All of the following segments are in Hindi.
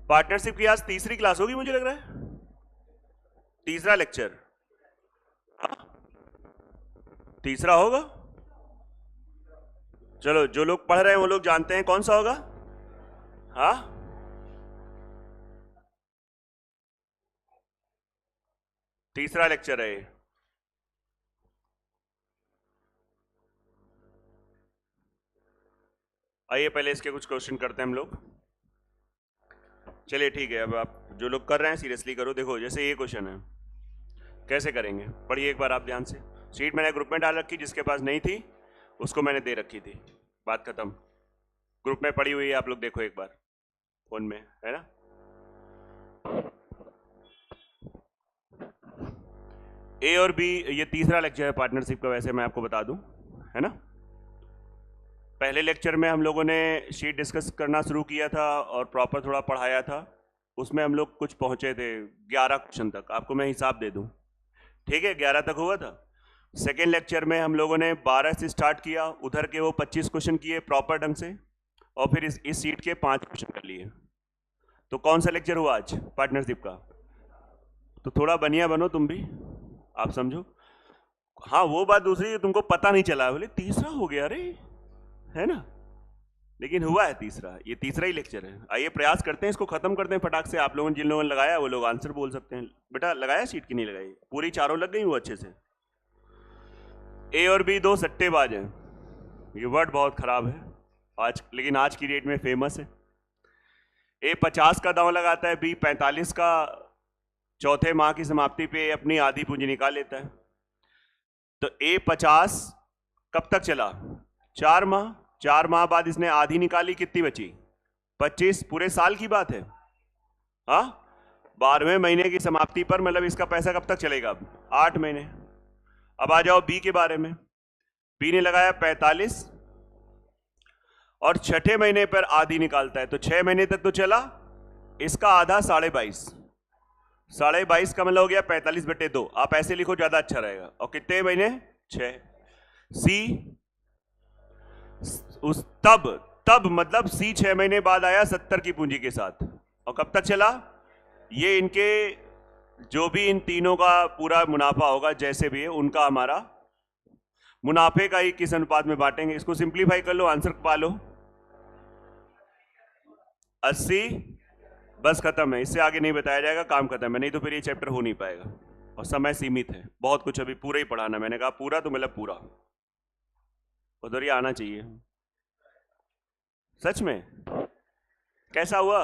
पार्टनरशिप की आज तीसरी क्लास होगी मुझे लग रहा है, तीसरा लेक्चर। तीसरा होगा। चलो जो लोग पढ़ रहे हैं वो लोग जानते हैं कौन सा होगा। हाँ, तीसरा लेक्चर है ये। आइए पहले इसके कुछ क्वेश्चन करते हैं हम लोग। चलिए ठीक है, अब आप जो लोग कर रहे हैं सीरियसली करो। देखो जैसे ये क्वेश्चन है, कैसे करेंगे पढ़िए एक बार आप ध्यान से। शीट मैंने ग्रुप में डाल रखी, जिसके पास नहीं थी उसको मैंने दे रखी थी, बात खत्म। ग्रुप में पड़ी हुई है, आप लोग देखो एक बार फोन में, है ना। ए और बी, ये तीसरा लेक्चर है पार्टनरशिप का, वैसे मैं आपको बता दूं, है ना। पहले लेक्चर में हम लोगों ने शीट डिस्कस करना शुरू किया था और प्रॉपर थोड़ा पढ़ाया था। उसमें हम लोग कुछ पहुंचे थे 11 क्वेश्चन तक, आपको मैं हिसाब दे दूं, ठीक है, 11 तक हुआ था। सेकेंड लेक्चर में हम लोगों ने 12 से स्टार्ट किया, उधर के वो 25 क्वेश्चन किए प्रॉपर ढंग से, और फिर इस सीट के 5 क्वेश्चन कर लिए। तो कौन सा लेक्चर हुआ आज पार्टनरशिप का। तो थोड़ा बनिया बनो तुम भी, आप समझो। हाँ वो बात दूसरी है, तुमको पता नहीं चला, बोले तीसरा हो गया रे, है ना, लेकिन हुआ है तीसरा, ये तीसरा ही लेक्चर है। आइए प्रयास करते हैं इसको खत्म करते हैं फटाक से। आप लोगों ने जिन लोगों ने लगाया वो लोग आंसर बोल सकते हैं। बेटा लगाया शीट की नहीं लगाई, पूरी चारों लग गई वो अच्छे से। ए और बी दो सट्टेबाज हैं, ये वर्ड बहुत खराब है आज, लेकिन आज की डेट में फेमस है। ए 50 का दांव लगाता है, बी 45 का। चौथे माह की समाप्ति पे अपनी आधी पूंजी निकाल लेता है। तो ए 50 कब तक चला, 4 माह। 4 माह बाद इसने आधी निकाली, कितनी बची, 25, पूरे साल की बात है। हाँ, 12वें महीने की समाप्ति पर, मतलब इसका पैसा कब तक चलेगा, अब 8 महीने। अब आ जाओ बी के बारे में। बी ने लगाया 45 और छठे महीने पर आधी निकालता है, तो 6 महीने तक तो चला, इसका आधा 22.5। 22.5 का मतलब हो गया 45/2। आप ऐसे लिखो ज्यादा अच्छा रहेगा। और कितने महीने, 6। सी उस तब मतलब सी 6 महीने बाद आया 70 की पूंजी के साथ, और कब तक चला, ये इनके जो भी इन तीनों का पूरा मुनाफा होगा जैसे भी है, उनका हमारा मुनाफे का ही किस अनुपात में बांटेंगे। इसको सिंप्लीफाई कर लो, आंसर पा लो, 80। बस खत्म है, इससे आगे नहीं बताया जाएगा, काम खत्म है। नहीं तो फिर ये चैप्टर हो नहीं पाएगा, और समय सीमित है, बहुत कुछ अभी पूरा ही पढ़ाना। मैंने कहा पूरा तो मतलब पूरा, उधर ही आना चाहिए। सच में कैसा हुआ,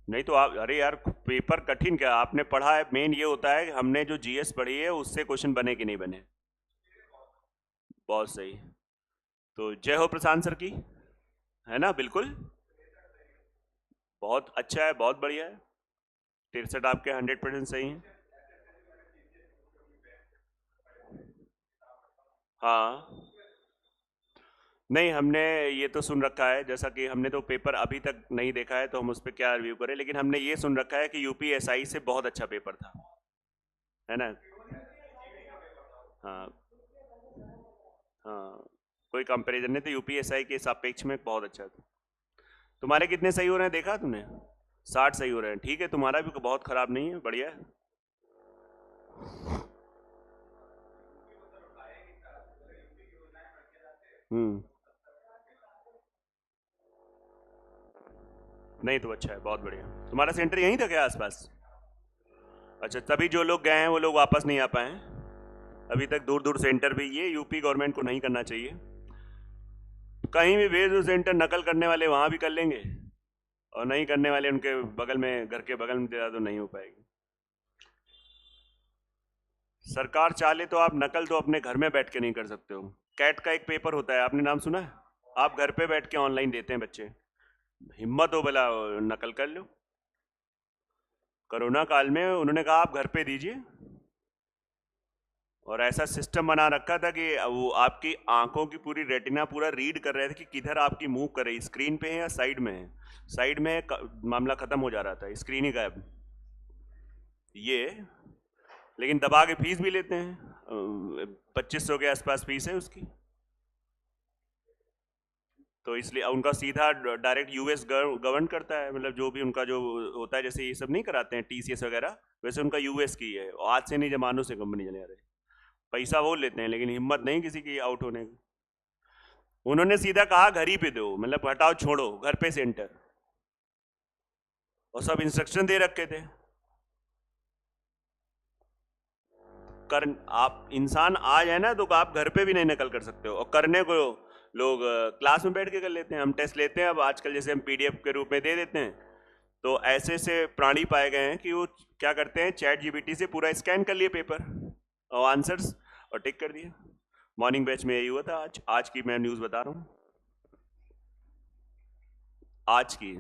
नहीं तो आप, अरे यार पेपर कठिन क्या आपने पढ़ा है, मेन ये होता है हमने जो जीएस पढ़ी है उससे क्वेश्चन बने कि नहीं बने। बहुत सही, तो जय हो प्रशांत सर की, है ना, बिल्कुल बहुत अच्छा है, बहुत बढ़िया है। 63 आपके 100% सही हैं। हाँ नहीं, हमने ये तो सुन रखा है, जैसा कि हमने तो पेपर अभी तक नहीं देखा है तो हम उस पर क्या रिव्यू करें, लेकिन हमने ये सुन रखा है कि यूपीएसआई से बहुत अच्छा पेपर था, है ना। हाँ हाँ, कोई कंपैरिजन नहीं, तो यूपीएसआई के सापेक्ष में बहुत अच्छा था। तुम्हारे कितने सही हो रहे हैं देखा तुमने, 60 सही हो रहे हैं, ठीक है, तुम्हारा भी बहुत खराब नहीं है, बढ़िया है। नहीं तो अच्छा है, बहुत बढ़िया। तुम्हारा सेंटर यहीं था क्या आसपास, अच्छा, तभी जो लोग गए हैं वो लोग वापस नहीं आ पाए हैं अभी तक, दूर दूर सेंटर भी, ये यूपी गवर्नमेंट को नहीं करना चाहिए। कहीं भी भेज दो सेंटर, नकल करने वाले वहां भी कर लेंगे, और नहीं करने वाले उनके बगल में, घर के बगल में दे दो, नहीं हो पाएगी। सरकार चाहे तो आप नकल तो अपने घर में बैठ के नहीं कर सकते हो। कैट का एक पेपर होता है, आपने नाम सुना है, आप घर पे बैठ के ऑनलाइन देते हैं बच्चे, हिम्मत हो भला नकल कर लो। कोरोना काल में उन्होंने कहा आप घर पे दीजिए, और ऐसा सिस्टम बना रखा था कि वो आपकी आंखों की पूरी रेटिना पूरा रीड कर रहे थे कि किधर आपकी मूव कर रही, स्क्रीन पे है या साइड में है। साइड में मामला खत्म हो जा रहा था, स्क्रीन ही गायब। ये लेकिन दबा के फीस भी लेते हैं, 2500 के आसपास फीस है उसकी। तो इसलिए उनका सीधा डायरेक्ट यूएस गवर्न करता है, मतलब जो भी उनका जो होता है, जैसे ये सब नहीं कराते हैं टीसीएस वगैरह, वैसे उनका यूएस की है। आज से नहीं, जमानों से कंपनी चले आ रही, पैसा वो लेते हैं लेकिन हिम्मत नहीं किसी की आउट होने की। उन्होंने सीधा कहा घर ही पे दो, मतलब हटाओ छोड़ो, घर पे सेंटर, और सब इंस्ट्रक्शन दे रखे थे। आप इंसान आ जाए ना तो आप घर पे भी नहीं नकल कर सकते हो, और करने को लोग क्लास में बैठ के कर लेते हैं। हम टेस्ट लेते हैं अब आजकल, जैसे हम पीडीएफ के रूप में दे देते हैं, तो ऐसे से प्राणी पाए गए हैं कि वो क्या करते हैं, चैट जीपीटी से पूरा स्कैन कर लिए पेपर और आंसर्स और टिक कर दिए। मॉर्निंग बैच में यही हुआ था। आज की मैं न्यूज़ बता रहा हूँ, आज की।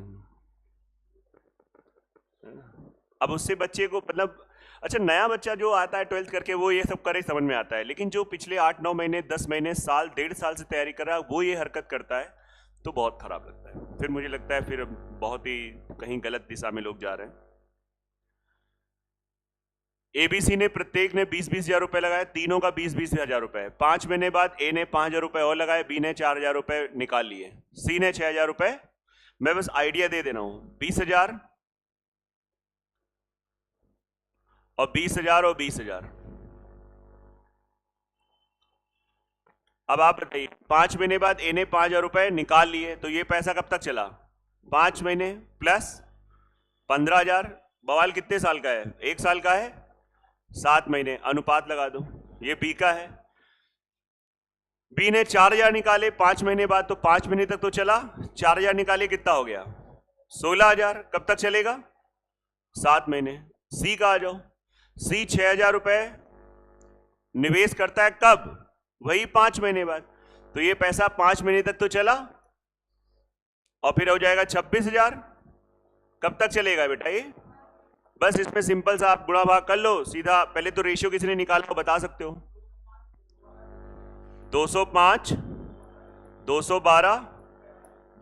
अब उससे बच्चे को मतलब, अच्छा नया बच्चा जो आता है 12th करके वो ये सब करे समझ में आता है, लेकिन जो पिछले 8-9 महीने 10 महीने साल 1.5 साल से तैयारी कर रहा है वो ये हरकत करता है तो बहुत खराब लगता है। फिर मुझे लगता है फिर बहुत ही कहीं गलत दिशा में लोग जा रहे हैं। एबीसी ने प्रत्येक ने 20-20 हजार रुपए लगाए, तीनों का 20-20 हजार रुपए। 5 महीने बाद ए ने 5 हजार रुपए और लगाए, बी ने 4 हजार रुपए निकाल लिए, सी ने 6 हजार रुपए। मैं बस आइडिया दे देना हूं, 20 हजार और 20 हजार और 20 हजार। अब आप बताइए, 5 महीने बाद ए ने 5 हजार रुपए निकाल लिए, तो ये पैसा कब तक चला? 5 महीने प्लस 15 हजार। बवाल कितने साल का है? 1 साल का है, 7 महीने। अनुपात लगा दो, ये बी का है। बी ने 4 हजार निकाले 5 महीने बाद, तो 5 महीने तक तो चला। 4 हजार निकाले कितना हो गया? 16 हजार। कब तक चलेगा? 7 महीने। सी का आ जाओ, सी 6 हजार रुपए निवेश करता है, कब? वही 5 महीने बाद। तो ये पैसा 5 महीने तक तो चला और फिर हो जाएगा 26 हजार। कब तक चलेगा बेटा ये? बस इसमें सिंपल सा आप गुणा भाग कर लो सीधा। पहले तो रेशियो किसने निकाला बता सकते हो? 205, 212,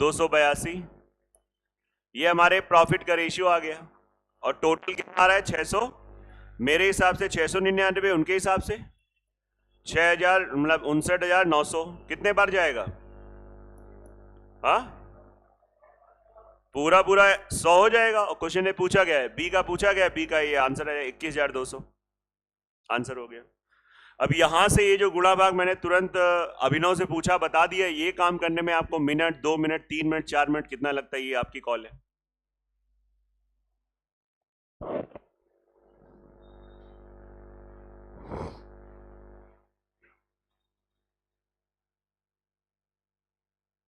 282। ये हमारे प्रॉफिट का रेशियो आ गया। और टोटल कितना आ रहा है? 600। मेरे हिसाब से 699, उनके हिसाब से 6000, मतलब 59,900। कितने बार जाएगा? हाँ, पूरा 100 हो जाएगा। और क्वेश्चन ने पूछा गया है, बी का पूछा गया, बी का ये आंसर है 21,200। आंसर हो गया। अब यहां से ये जो गुणा भाग मैंने तुरंत अभिनव से पूछा, बता दिया। ये काम करने में आपको मिनट, 2 मिनट, 3 मिनट, 4 मिनट कितना लगता है, ये आपकी कॉल है।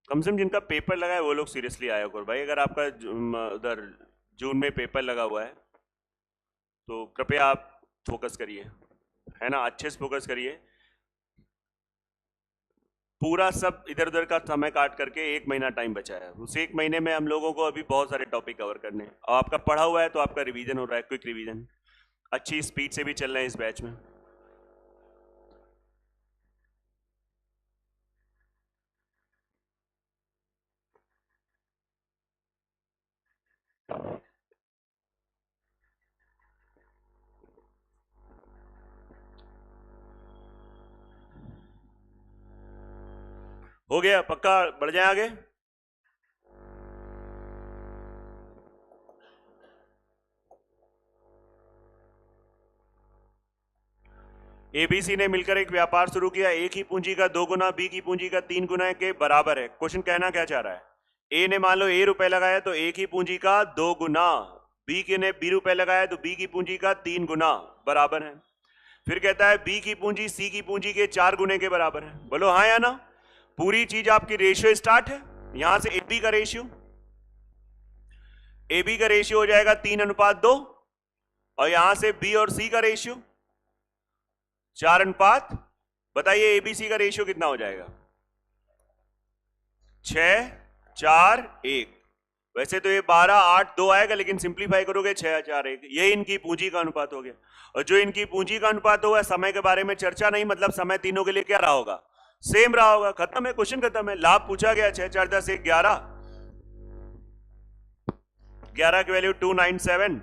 कम से कम जिनका पेपर लगा है वो लोग सीरियसली आया करो भाई। अगर आपका उधर जून में पेपर लगा हुआ है तो कृपया आप फोकस करिए, है ना, अच्छे से फोकस करिए। पूरा सब इधर उधर का समय काट करके 1 महीना टाइम बचा है। उस 1 महीने में हम लोगों को अभी बहुत सारे टॉपिक कवर करने हैं। और आपका पढ़ा हुआ है तो आपका रिवीजन हो रहा है, क्विक रिवीजन अच्छी स्पीड से भी चल रहे हैं इस बैच में। हो गया पक्का? बढ़ जाए आगे। एबीसी ने मिलकर एक व्यापार शुरू किया। ए की पूंजी का 2 गुना, बी की पूंजी का 3 गुना के बराबर है। क्वेश्चन कहना क्या चाह रहा है? ए ने मान लो ए रुपए लगाया तो ए की पूंजी का 2 गुना, बी के ने बी रुपए लगाया तो बी की पूंजी का 3 गुना बराबर है। फिर कहता है बी की पूंजी सी की पूंजी के 4 गुने के बराबर है। बोलो हाँ या ना? पूरी चीज आपकी रेशियो स्टार्ट है यहां से। एबी का रेशियो, एबी का रेशियो हो जाएगा 3:2, और यहां से बी और सी का रेशियो 4:। बताइए एबीसी का रेशियो कितना हो जाएगा? 6, 4, 1। वैसे तो ये 12, 8, 2 आएगा, लेकिन सिंप्लीफाई करोगे 6, 4, 1। ये इनकी पूंजी का अनुपात हो गया। और जो इनकी पूंजी का अनुपात होगा, समय के बारे में चर्चा नहीं, मतलब समय तीनों के लिए क्या रहा होगा? सेम रहा होगा। खत्म है, क्वेश्चन खत्म है। लाभ पूछा गया 6, 4, 10, 1, 11। 11 की वैल्यू 297,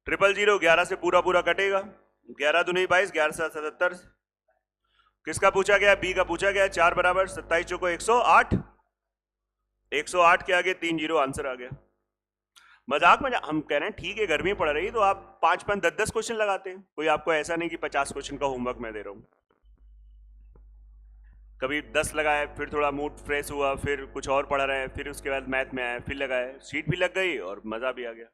000, 11 से पूरा कटेगा। 11 दूनी 22, 11 से 77। किसका पूछा गया? बी का पूछा गया। 4 बराबर 27 चौको 108। 108 के आगे 3 जीरो आंसर आ गया। मजाक में हम कह रहे हैं ठीक है गर्मी पड़ रही है तो आप 5-5 10-10 क्वेश्चन लगाते हैं, कोई आपको ऐसा नहीं कि 50 क्वेश्चन का होमवर्क मैं दे रहा हूँ। कभी 10 लगाए, फिर थोड़ा मूड फ्रेश हुआ, फिर कुछ और पढ़ रहे हैं, फिर उसके बाद मैथ में आए, फिर लगाए, शीट भी लग गई और मजा भी आ गया।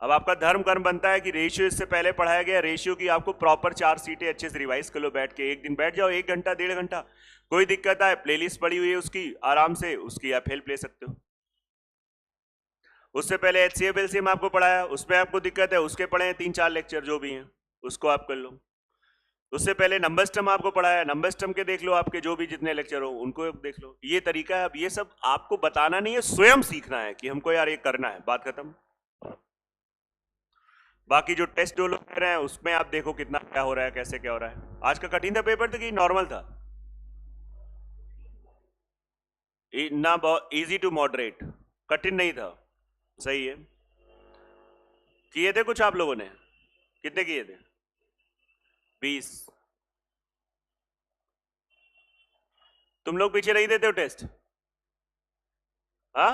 अब आपका धर्म कर्म बनता है कि रेशियो इससे पहले पढ़ाया गया, रेशियो की आपको प्रॉपर 4 सीटें अच्छे से रिवाइज कर लो बैठ के, एक दिन बैठ जाओ 1 घंटा 1.5 घंटा, कोई दिक्कत आए प्लेलिस्ट पड़ी हुई है उसकी आराम से, उसकी आप हेल्प ले सकते हो। उससे पहले HCF LCM आपको पढ़ाया, उसमें आपको दिक्कत है, उसके पढ़े हैं 3-4 लेक्चर जो भी हैं, उसको आप कर लो। उससे पहले नंबर सिस्टम आपको पढ़ाया, नंबर सिस्टम के देख लो, आपके जो भी जितने लेक्चर हो उनको देख लो। ये तरीका है। अब ये सब आपको बताना नहीं है, स्वयं सीखना है कि हमको यार ये करना है, बात खत्म। बाकी जो टेस्ट जो लोग कह रहे हैं उसमें आप देखो कितना क्या हो रहा है, कैसे क्या हो रहा है। आज का कठिन था पेपर तो कि नॉर्मल था, ना बहुत इजी टू मॉडरेट, कठिन नहीं था। सही है। किए थे कुछ आप लोगों ने? कितने किए थे? 20। तुम लोग पीछे नहीं देते हो टेस्ट? हाँ,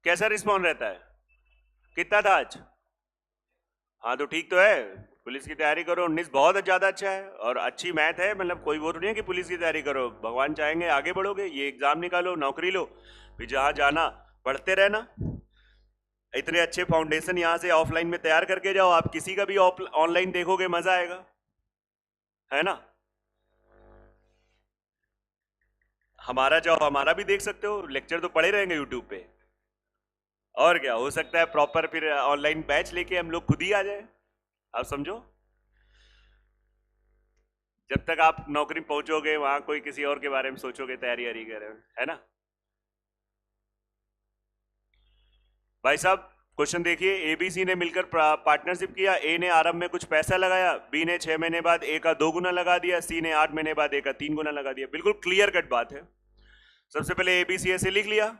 कैसा रिस्पॉन्स रहता है? कितना था आज? हाँ तो ठीक तो है, पुलिस की तैयारी करो। 19 बहुत ज्यादा अच्छा है और अच्छी मैथ है, मतलब कोई वो नहीं है कि पुलिस की तैयारी करो, भगवान चाहेंगे आगे बढ़ोगे, ये एग्जाम निकालो, नौकरी लो, फिर जहां जाना पढ़ते रहना। इतने अच्छे फाउंडेशन यहाँ से ऑफलाइन में तैयार करके जाओ, आप किसी का भी ऑनलाइन देखोगे मजा आएगा, है ना। हमारा जाओ, हमारा भी देख सकते हो, लेक्चर तो पड़े रहेंगे यूट्यूब पे। और क्या हो सकता है, प्रॉपर फिर ऑनलाइन बैच लेके हम लोग खुद ही आ जाए, आप समझो। जब तक आप नौकरी पहुंचोगे वहां कोई किसी और के बारे में सोचोगे, तैयारी वारी कर रहे हो, है ना। भाई साहब क्वेश्चन देखिए, एबीसी ने मिलकर पार्टनरशिप किया। ए ने आरंभ में कुछ पैसा लगाया, बी ने 6 महीने बाद ए का 2 गुना लगा दिया, सी ने 8 महीने बाद ए का 3 गुना लगा दिया। बिल्कुल क्लियर कट बात है। सबसे पहले एबीसी ऐसे लिख लिया,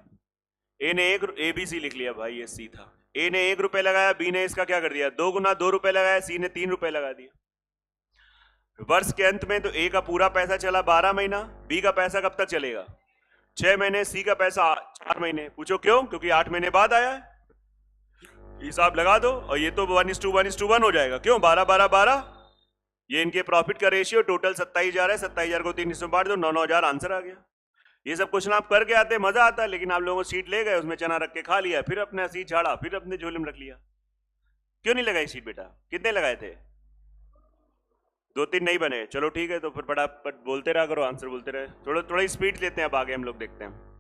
ए ने एक एबीसी लिख लिया भाई, ये सी था। ए ने 1 रुपए लगाया, बी ने इसका क्या कर दिया 2 गुना 2 रुपए लगाया, सी ने 3 रुपए लगा दिया। वर्ष के अंत में तो ए का पूरा पैसा चला 12 महीना, बी का पैसा कब तक चलेगा 6 महीने, सी का पैसा 4 महीने। पूछो क्यों? क्योंकि 8 महीने बाद आया है। हिसाब लगा दो और ये तो 1:1:1 हो जाएगा। क्यों? 12-12-12, ये इनके प्रॉफिट का रेशियो टोटल 27,000 है, 27,000 को 3 हिस्सों में बांट दो, 9,9,000 आंसर आ गया। ये सब क्वेश्चन आप करके आते मजा आता है, लेकिन आप लोगों को सीट ले गए, उसमें चना रख के खा लिया, फिर अपना सीट झाड़ा, फिर अपने झोले में रख लिया। क्यों नहीं लगाई सीट बेटा? कितने लगाए थे? 2-3 नहीं बने, चलो ठीक है, तो फिर फटाफट बोलते रहा करो, आंसर बोलते रहे। थोड़ा थोड़ा स्पीड लेते हैं, अब आगे हम लोग देखते हैं।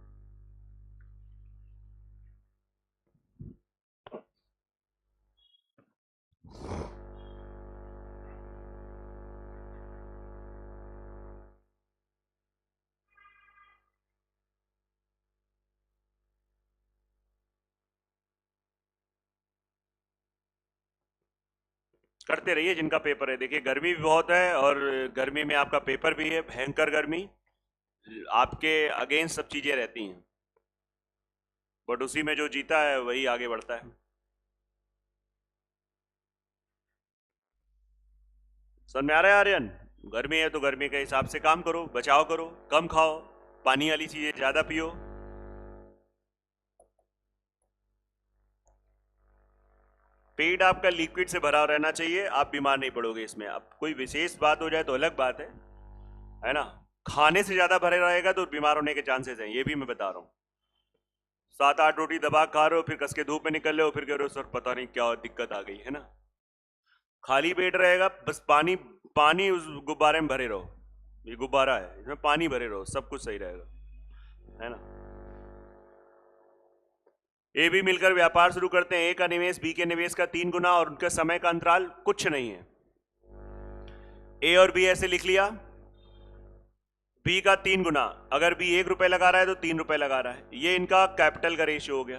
करते रहिए जिनका पेपर है। देखिए गर्मी भी बहुत है और गर्मी में आपका पेपर भी है, भयंकर गर्मी, आपके अगेंस्ट सब चीजें रहती हैं, बट उसी में जो जीता है वही आगे बढ़ता है। समझ में आ रहा है आर्यन? गर्मी है तो गर्मी के हिसाब से काम करो, बचाव करो, कम खाओ, पानी वाली चीजें ज्यादा पियो। पेट आपका लिक्विड से भरा रहना चाहिए, आप बीमार नहीं पड़ोगे इसमें। अब कोई विशेष बात हो जाए तो अलग बात है ना। खाने से ज्यादा भरे रहेगा तो बीमार होने के चांसेस हैं, ये भी मैं बता रहा हूँ। 7-8 रोटी दबा खा रहे हो, फिर कस के धूप में निकल रहे हो, फिर कह रहे हो सर पता नहीं क्या दिक्कत आ गई, है ना। खाली पेट रहेगा, बस पानी पानी उस गुब्बारे में भरे रहो, ये गुब्बारा है, इसमें पानी भरे रहो, सब कुछ सही रहेगा, है ना। ए भी मिलकर व्यापार शुरू करते हैं, ए का निवेश बी के निवेश का 3 गुना और उनका समय का अंतराल कुछ नहीं है। ए और बी ऐसे लिख लिया, बी का 3 गुना, अगर बी 1 रुपए लगा रहा है तो 3 रुपए लगा रहा है, ये इनका कैपिटल का रेशियो हो गया।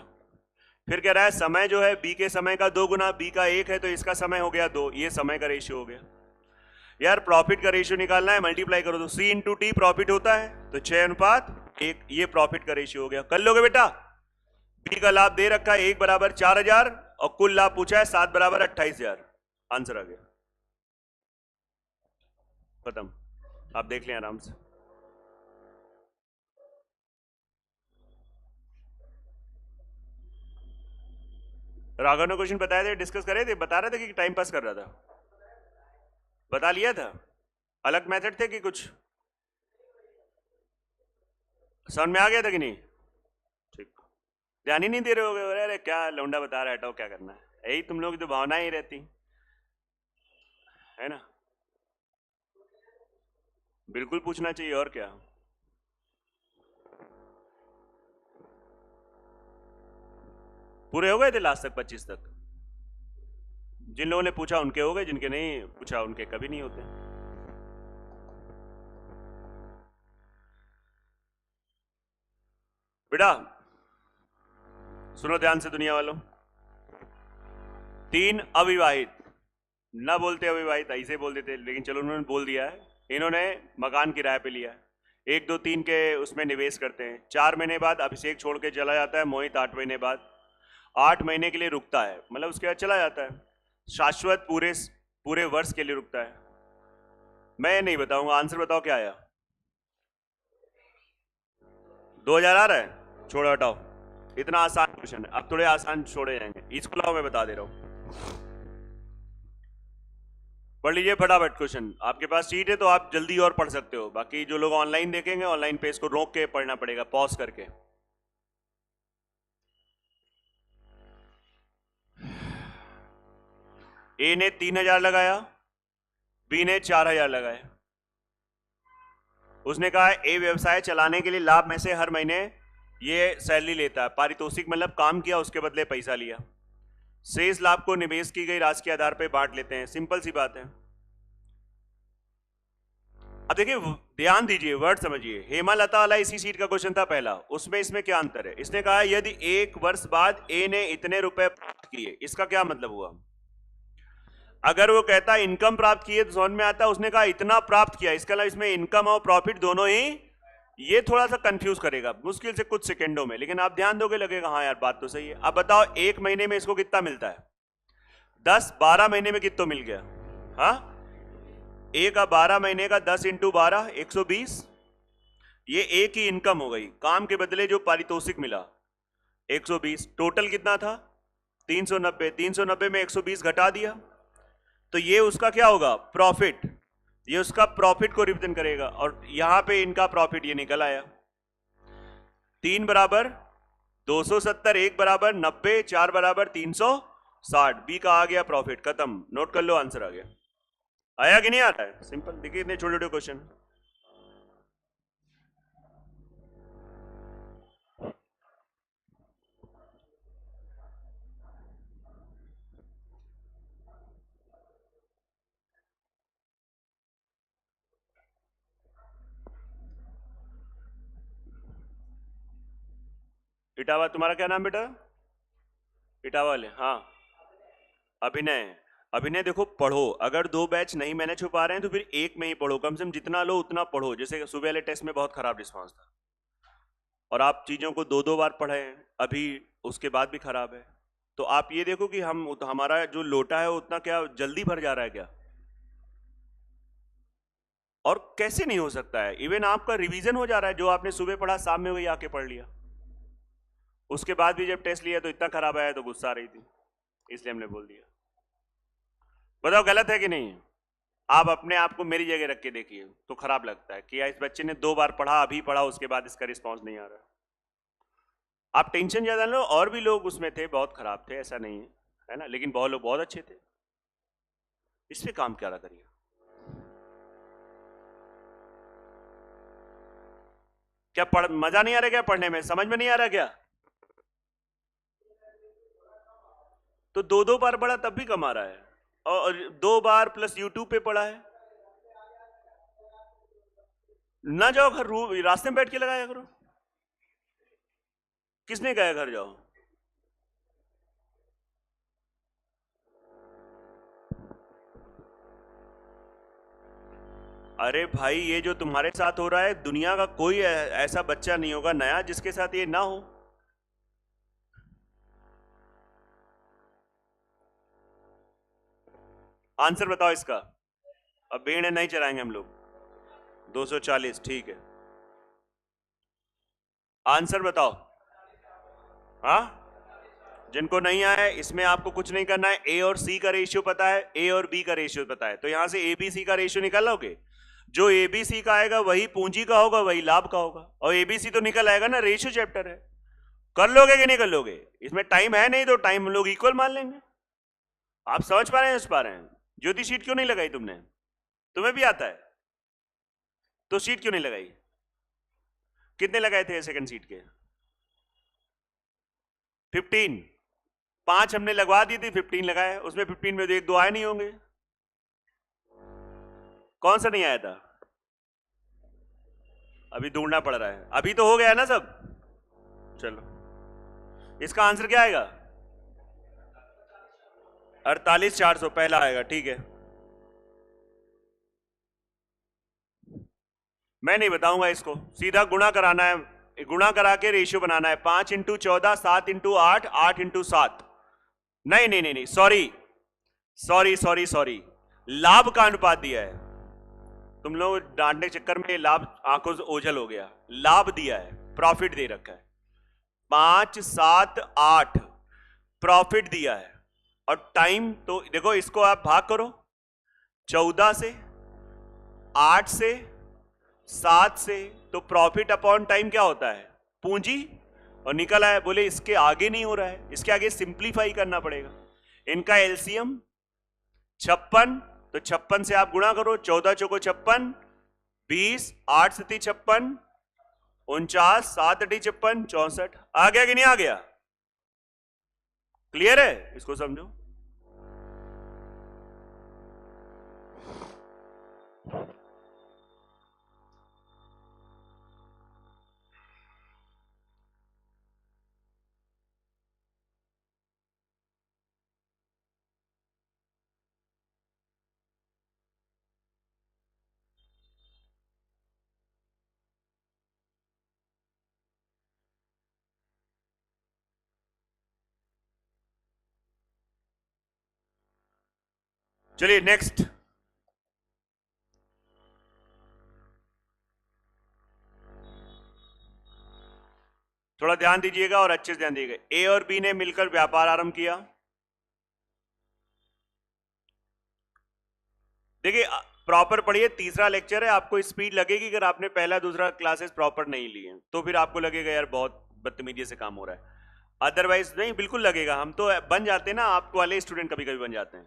फिर कह रहा है समय जो है बी के समय का 2 गुना, बी का 1 है तो इसका समय हो गया 2, ये समय का रेशियो हो गया। यार प्रॉफिट का रेशियो निकालना है, मल्टीप्लाई करो तो C इंटू टी प्रॉफिट होता है, तो 6:1, ये प्रॉफिट का रेशियो हो गया। कर लोगे बेटा? बी का लाभ दे रखा है 1 बराबर 4,000 और कुल लाभ पूछा है 7 बराबर 28,000, आंसर आ गया, खत्म। आप देख लें आराम से। राघव ने क्वेश्चन बताए थे, डिस्कस करे थे, बता रहे थे कि टाइम पास कर रहा था, बता लिया था? अलग मेथड थे कि कुछ समझ में आ गया था कि नहीं? ठीक, ध्यान ही नहीं दे रहे हो, अरे क्या लौंडा बता रहा है, हटाओ, क्या करना है, यही तुम लोग की तो भावनाएं ही रहती है ना। बिल्कुल पूछना चाहिए, और क्या। पूरे हो गए थे लास्ट तक, 25 तक? जिन लोगों ने पूछा उनके हो गए, जिनके नहीं पूछा उनके कभी नहीं होते। बेटा सुनो ध्यान से दुनिया वालों, 3 अविवाहित, ना बोलते अविवाहित, ऐसे बोल देते, लेकिन चलो उन्होंने बोल दिया है, इन्होंने मकान किराए पे लिया है, 1 2 3 के उसमें निवेश करते हैं, 4 महीने बाद अभिषेक छोड़ के चला जाता है, मोहित 8 महीने बाद, 8 महीने के लिए रुकता है, मतलब उसके बाद चला जाता है, शाश्वत पूरे वर्ष के लिए रुकता है। मैं नहीं बताऊंगा, आंसर बताओ क्या आया? 2000 आ रहा है? छोड़ो हटाओ, इतना आसान क्वेश्चन है, अब थोड़े आसान छोड़े जाएंगे, इसको लाओ मैं बता दे रहा हूं, पढ़ लीजिए फटाफट क्वेश्चन, आपके पास सीट है तो आप जल्दी और पढ़ सकते हो, बाकी जो लोग ऑनलाइन देखेंगे ऑनलाइन पे इसको रोक के पढ़ना पड़ेगा, पॉज करके। ए ने 3000 लगाया, बी ने 4000 लगाए, उसने कहा ए व्यवसाय चलाने के लिए लाभ में से हर महीने ये सैलरी लेता है, पारितोषिक मतलब काम किया उसके बदले पैसा लिया, शेष लाभ को निवेश की गई राशि के आधार पर बांट लेते हैं, सिंपल सी बात है। अब देखिए ध्यान दीजिए, वर्ड समझिए, हेमालता वाला इसी सीट का क्वेश्चन था पहला, उसमें इसमें क्या अंतर है? इसने कहा यदि 1 वर्ष बाद ए ने इतने रुपए प्राप्त किए, इसका क्या मतलब हुआ? अगर वो कहता इनकम प्राप्त किए तो समझ में आता, उसने कहा इतना प्राप्त किया, इसका मतलब इसमें इनकम और प्रॉफिट दोनों ही, ये थोड़ा सा कंफ्यूज करेगा मुश्किल से कुछ सेकंडों में, लेकिन आप ध्यान दोगे लगेगा हाँ यार बात तो सही है। अब बताओ 1 महीने में इसको कितना मिलता है? 10, 12 महीने में कितना मिल गया? हाँ, ए का 12 महीने का 10 × 12 120, ये ए की इनकम हो गई, काम के बदले जो पारितोषिक मिला 120, टोटल कितना था? 390, 390 में 120 घटा दिया, तो ये उसका क्या होगा? प्रॉफिट, ये उसका प्रॉफिट को रिप्रेजेंट करेगा, और यहां पे इनका प्रॉफिट ये निकल आया, 3 बराबर 270, 1 बराबर 90, 4 बराबर 360, बी का आ गया प्रॉफिट, खत्म, नोट कर लो, आंसर आ गया। आया कि नहीं आता है? सिंपल, देखिए इतने छोटे छोटे क्वेश्चन। इटावा, तुम्हारा क्या नाम बेटा? इटावा वाले, हाँ, अभिनय। अभिनय देखो पढ़ो, अगर 2 बैच नहीं मैनेज हो पा रहे हैं तो फिर एक में ही पढ़ो, कम से कम जितना लो उतना पढ़ो, जैसे सुबह वाले टेस्ट में बहुत खराब रिस्पांस था और आप चीजों को 2 बार पढ़े हैं, अभी उसके बाद भी खराब है, तो आप ये देखो कि हमारा जो लोटा है उतना क्या जल्दी भर जा रहा है क्या? और कैसे नहीं हो सकता है, इवन आपका रिवीजन हो जा रहा है, जो आपने सुबह पढ़ा शाम में वही आके पढ़ लिया, उसके बाद भी जब टेस्ट लिया तो इतना खराब आया तो गुस्सा आ रही थी, इसलिए हमने बोल दिया। बताओ गलत है कि नहीं? आप अपने आप को मेरी जगह रख के देखिए तो खराब लगता है कि इस बच्चे ने 2 बार पढ़ा, अभी पढ़ा, उसके बाद इसका रिस्पॉन्स नहीं आ रहा। आप टेंशन ज्यादा लो, और भी लोग उसमें थे बहुत खराब थे, ऐसा नहीं है ना, लेकिन बहुत लोग बहुत अच्छे थे, इस पे काम क्या करिए। क्या मजा नहीं आ रहा क्या पढ़ने में? समझ में नहीं आ रहा क्या? तो 2 बार पढ़ा तब भी कम आ रहा है, और 2 बार प्लस यूट्यूब पे पढ़ा है, ना जाओ घर, रास्ते में बैठ के लगाया करो। किसने कहा घर जाओ? अरे भाई, ये जो तुम्हारे साथ हो रहा है, दुनिया का कोई ऐसा बच्चा नहीं होगा नया जिसके साथ ये ना हो। आंसर बताओ इसका। अब भेड़ नहीं चलाएंगे हम लोग। 240, ठीक है, आंसर बताओ। हाँ, जिनको नहीं आया है इसमें आपको कुछ नहीं करना है, ए और सी का रेशियो पता है, ए और बी का रेशियो पता है, तो यहां से ए बी सी का रेशियो निकाल लोगे। जो ए बी सी का आएगा वही पूंजी का होगा, वही लाभ का होगा, और ए बी सी तो निकल आएगा ना, रेशियो चैप्टर है। कर लोगे कि नहीं कर लोगे? इसमें टाइम है नहीं तो टाइम हम लोग इक्वल मान लेंगे। आप समझ पा रहे हैं, पा रहे हैं? ज्योति शीट क्यों नहीं लगाई तुमने? तुम्हें भी आता है तो शीट क्यों नहीं लगाई? कितने लगाए थे सेकंड सीट के? 15। 5 हमने लगवा दी थी, 15 लगाए, उसमें 15 में तो 1-2 आए नहीं होंगे। कौन सा नहीं आया था? अभी ढूंढना पड़ रहा है, अभी तो हो गया ना सब। चलो इसका आंसर क्या आएगा? 48,400 पहला आएगा, ठीक है। मैं नहीं बताऊंगा इसको, सीधा गुणा कराना है, गुणा करा के रेशियो बनाना है। 5 इंटू 14, 7 इंटू 8, 8 इंटू 7। नहीं नहीं नहीं नहीं, सॉरी सॉरी सॉरी सॉरी, लाभ का अनुपात दिया है। तुम लोग डांटने के चक्कर में लाभ आंखों से ओझल हो गया। लाभ दिया है, प्रॉफिट दे रखा है। 5, 7, 8 प्रॉफिट दिया है, और टाइम तो देखो, इसको आप भाग करो 14 से, 8 से, 7 से, तो प्रॉफिट अपॉन टाइम क्या होता है? पूंजी। और निकल आया, बोले इसके आगे नहीं हो रहा है, इसके आगे सिंप्लीफाई करना पड़ेगा। इनका एलसीएम 56, तो 56 से आप गुणा करो, 14 चौको 56, 20, 8 सती 56, 49, 7 अटी 56, 64। आ गया कि नहीं आ गया? क्लियर है? इसको समझो। चलिए नेक्स्ट। थोड़ा ध्यान दीजिएगा और अच्छे से ध्यान दीजिएगा। ए और बी ने मिलकर व्यापार आरंभ किया। देखिए प्रॉपर पढ़िए, तीसरा लेक्चर है, आपको स्पीड लगेगी अगर आपने पहला दूसरा क्लासेस प्रॉपर नहीं लिए तो फिर आपको लगेगा यार बहुत बदतमीजी से काम हो रहा है। अदरवाइज नहीं, बिल्कुल लगेगा। हम तो बन जाते हैं ना, आपको वाले स्टूडेंट कभी कभी बन जाते हैं,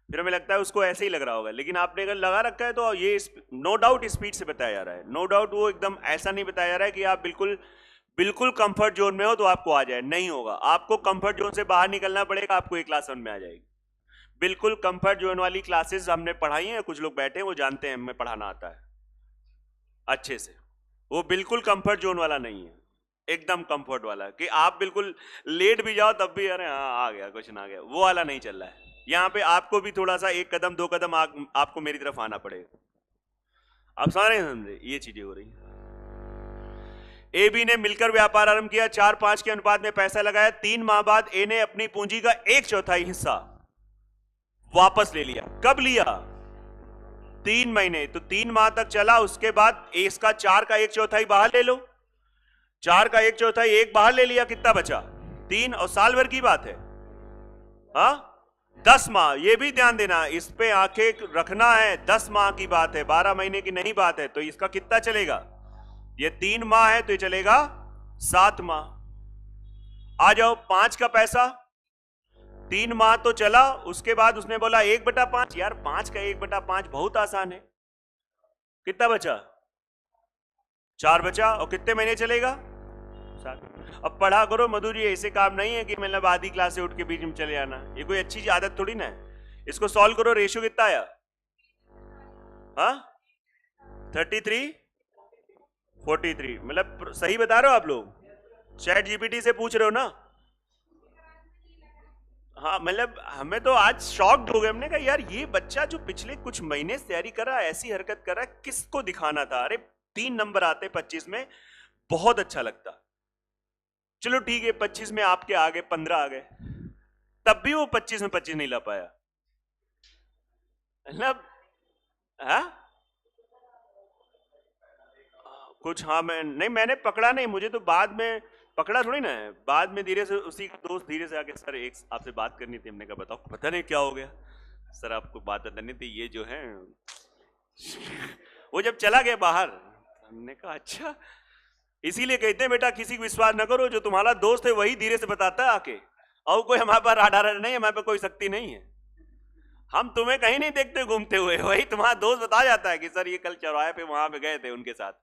फिर हमें लगता है उसको ऐसे ही लग रहा होगा, लेकिन आपने अगर लगा रखा है तो ये नो डाउट स्पीड से बताया जा रहा है। नो डाउट वो एकदम ऐसा नहीं बताया जा रहा है कि आप बिल्कुल बिल्कुल कंफर्ट जोन में हो तो आपको आ जाए, नहीं होगा। आपको कंफर्ट जोन से बाहर निकलना पड़ेगा, आपको एक क्लास समझ में आ जाएगी। बिल्कुल कंफर्ट जोन वाली क्लासेस हमने पढ़ाई हैं, कुछ लोग बैठे हैं वो जानते हैं हमें पढ़ाना आता है अच्छे से। वो बिल्कुल कंफर्ट जोन वाला नहीं है, एकदम कंफर्ट वाला कि आप बिल्कुल लेट भी जाओ तब भी अरे हाँ आ गया, क्वेश्चन आ गया, वो वाला नहीं चल रहा है। यहाँ पे आपको भी थोड़ा सा 1 कदम 2 कदम आपको मेरी तरफ आना पड़ेगा। आप समझ रहे हैं? समझे? ये चीजें हो रही। ए बी ने मिलकर व्यापार आरंभ किया, 4-5 के अनुपात में पैसा लगाया। 3 माह बाद ए ने अपनी पूंजी का 1/4 हिस्सा वापस ले लिया। कब लिया? 3 महीने, तो 3 माह तक चला। उसके बाद इसका 4 का 1/4 बाहर ले लो। 4 का 1/4 एक बाहर ले लिया, कितना बचा? 3, और साल भर की बात है। हाँ 10 माह, ये भी ध्यान देना, इस पे आंखें रखना है। 10 माह की बात है, 12 महीने की नहीं बात है। तो इसका कितना चलेगा? ये 3 माह है तो ये चलेगा 7 माह। आ जाओ 5 का पैसा, 3 माह तो चला। उसके बाद उसने बोला 1/5। यार 5 का 1/5 बहुत आसान है। कितना बचा? 4 बचा। और कितने महीने चलेगा? 7। अब पढ़ा करो मधु जी, ऐसे काम नहीं है कि मतलब आधी क्लास से उठ के बीच में चले जाना, ये कोई अच्छी आदत थोड़ी ना है। इसको सॉल्व करो, रेशियो कितना आया? हाँ 33, 43। मतलब सही बता रहे हो आप लोग? चैट जीपीटी से पूछ रहे हो ना? हाँ मतलब हमें तो आज शॉक्ड हो गए। हमने कहा यार ये बच्चा जो पिछले कुछ महीने से तैयारी कर रहा है, ऐसी हरकत कर रहा है, किसको दिखाना था? अरे 3 नंबर आते 25 में, बहुत अच्छा लगता। चलो ठीक है, 25 में आपके आ गए, 15 आ गए, तब भी वो 25 में 25 नहीं ला पाया। मतलब हाँ कुछ, हाँ मैं नहीं, मैंने पकड़ा नहीं, मुझे तो बाद में पकड़ा थोड़ी ना है, बाद में धीरे से उसी का दोस्त धीरे से आके, सर एक आपसे बात करनी थी। हमने कहा बताओ। पता नहीं क्या हो गया सर, आपको बात बतानी थी, ये जो है वो जब चला गया बाहर, हमने कहा अच्छा। इसीलिए कहते हैं बेटा किसी को विश्वास न करो, जो तुम्हारा दोस्त है वही धीरे से बताता है आके, और कोई हमारे पास आधार नहीं है, हमारे पास कोई शक्ति नहीं है। हम तुम्हें कहीं नहीं देखते घूमते हुए, वही तुम्हारा दोस्त बता जाता है कि सर ये कल चौराहे पे वहां पे गए थे उनके साथ।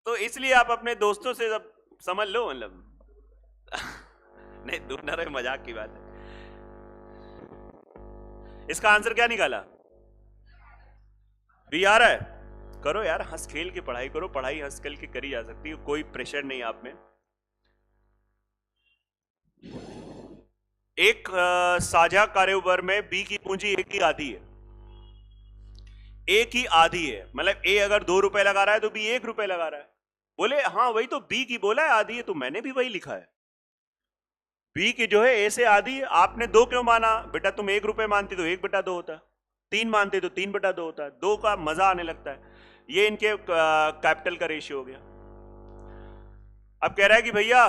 तो इसलिए आप अपने दोस्तों से सब समझ लो, मतलब नहीं दूर न रहे, मजाक की बात है। इसका आंसर क्या निकाला? बी आ रहा है? करो यार, हंस खेल के पढ़ाई करो, पढ़ाई हंस खेल के करी जा सकती है, कोई प्रेशर नहीं आप में। एक साझा कारोबार में बी की पूंजी ए की आधी है, ए की आधी है, मतलब ए अगर 2 रुपए लगा रहा है तो बी 1 रुपए लगा रहा है। बोले हाँ वही तो, बी की बोला है आधी है, तो मैंने भी वही लिखा है। बी की जो है ए से आधी है। आपने 2 क्यों माना? बेटा तुम 1 रुपए मानती तो 1/2 होता, 3 मानते तो 3/2 होता है। 2 का मजा आने लगता है। ये इनके कैपिटल का रेशियो हो गया। अब कह रहा है कि भैया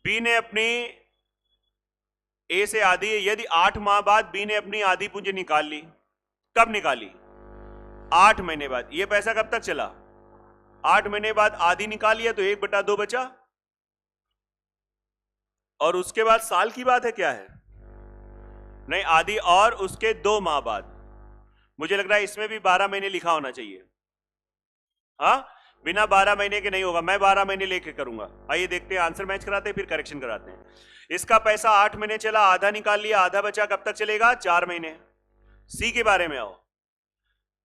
बी ने अपनी ए से आधी है, यदि 8 माह बाद बी ने अपनी आधी पूंजी निकाल ली। कब निकाली? 8 महीने बाद। ये पैसा कब तक चला? 8 महीने बाद आधी निकाल लिया तो 1/2 बचा, और उसके बाद साल की बात है क्या है? नहीं, आधी और उसके 2 माह बाद। मुझे लग रहा है इसमें भी 12 महीने लिखा होना चाहिए। हाँ, बिना 12 महीने के नहीं होगा, मैं 12 महीने लेके करूंगा। आइए देखते हैं, आंसर मैच कराते हैं फिर करेक्शन कराते हैं। इसका पैसा 8 महीने चला, आधा निकाल लिया, आधा बचा, कब तक चलेगा? 4 महीने। सी के बारे में आओ।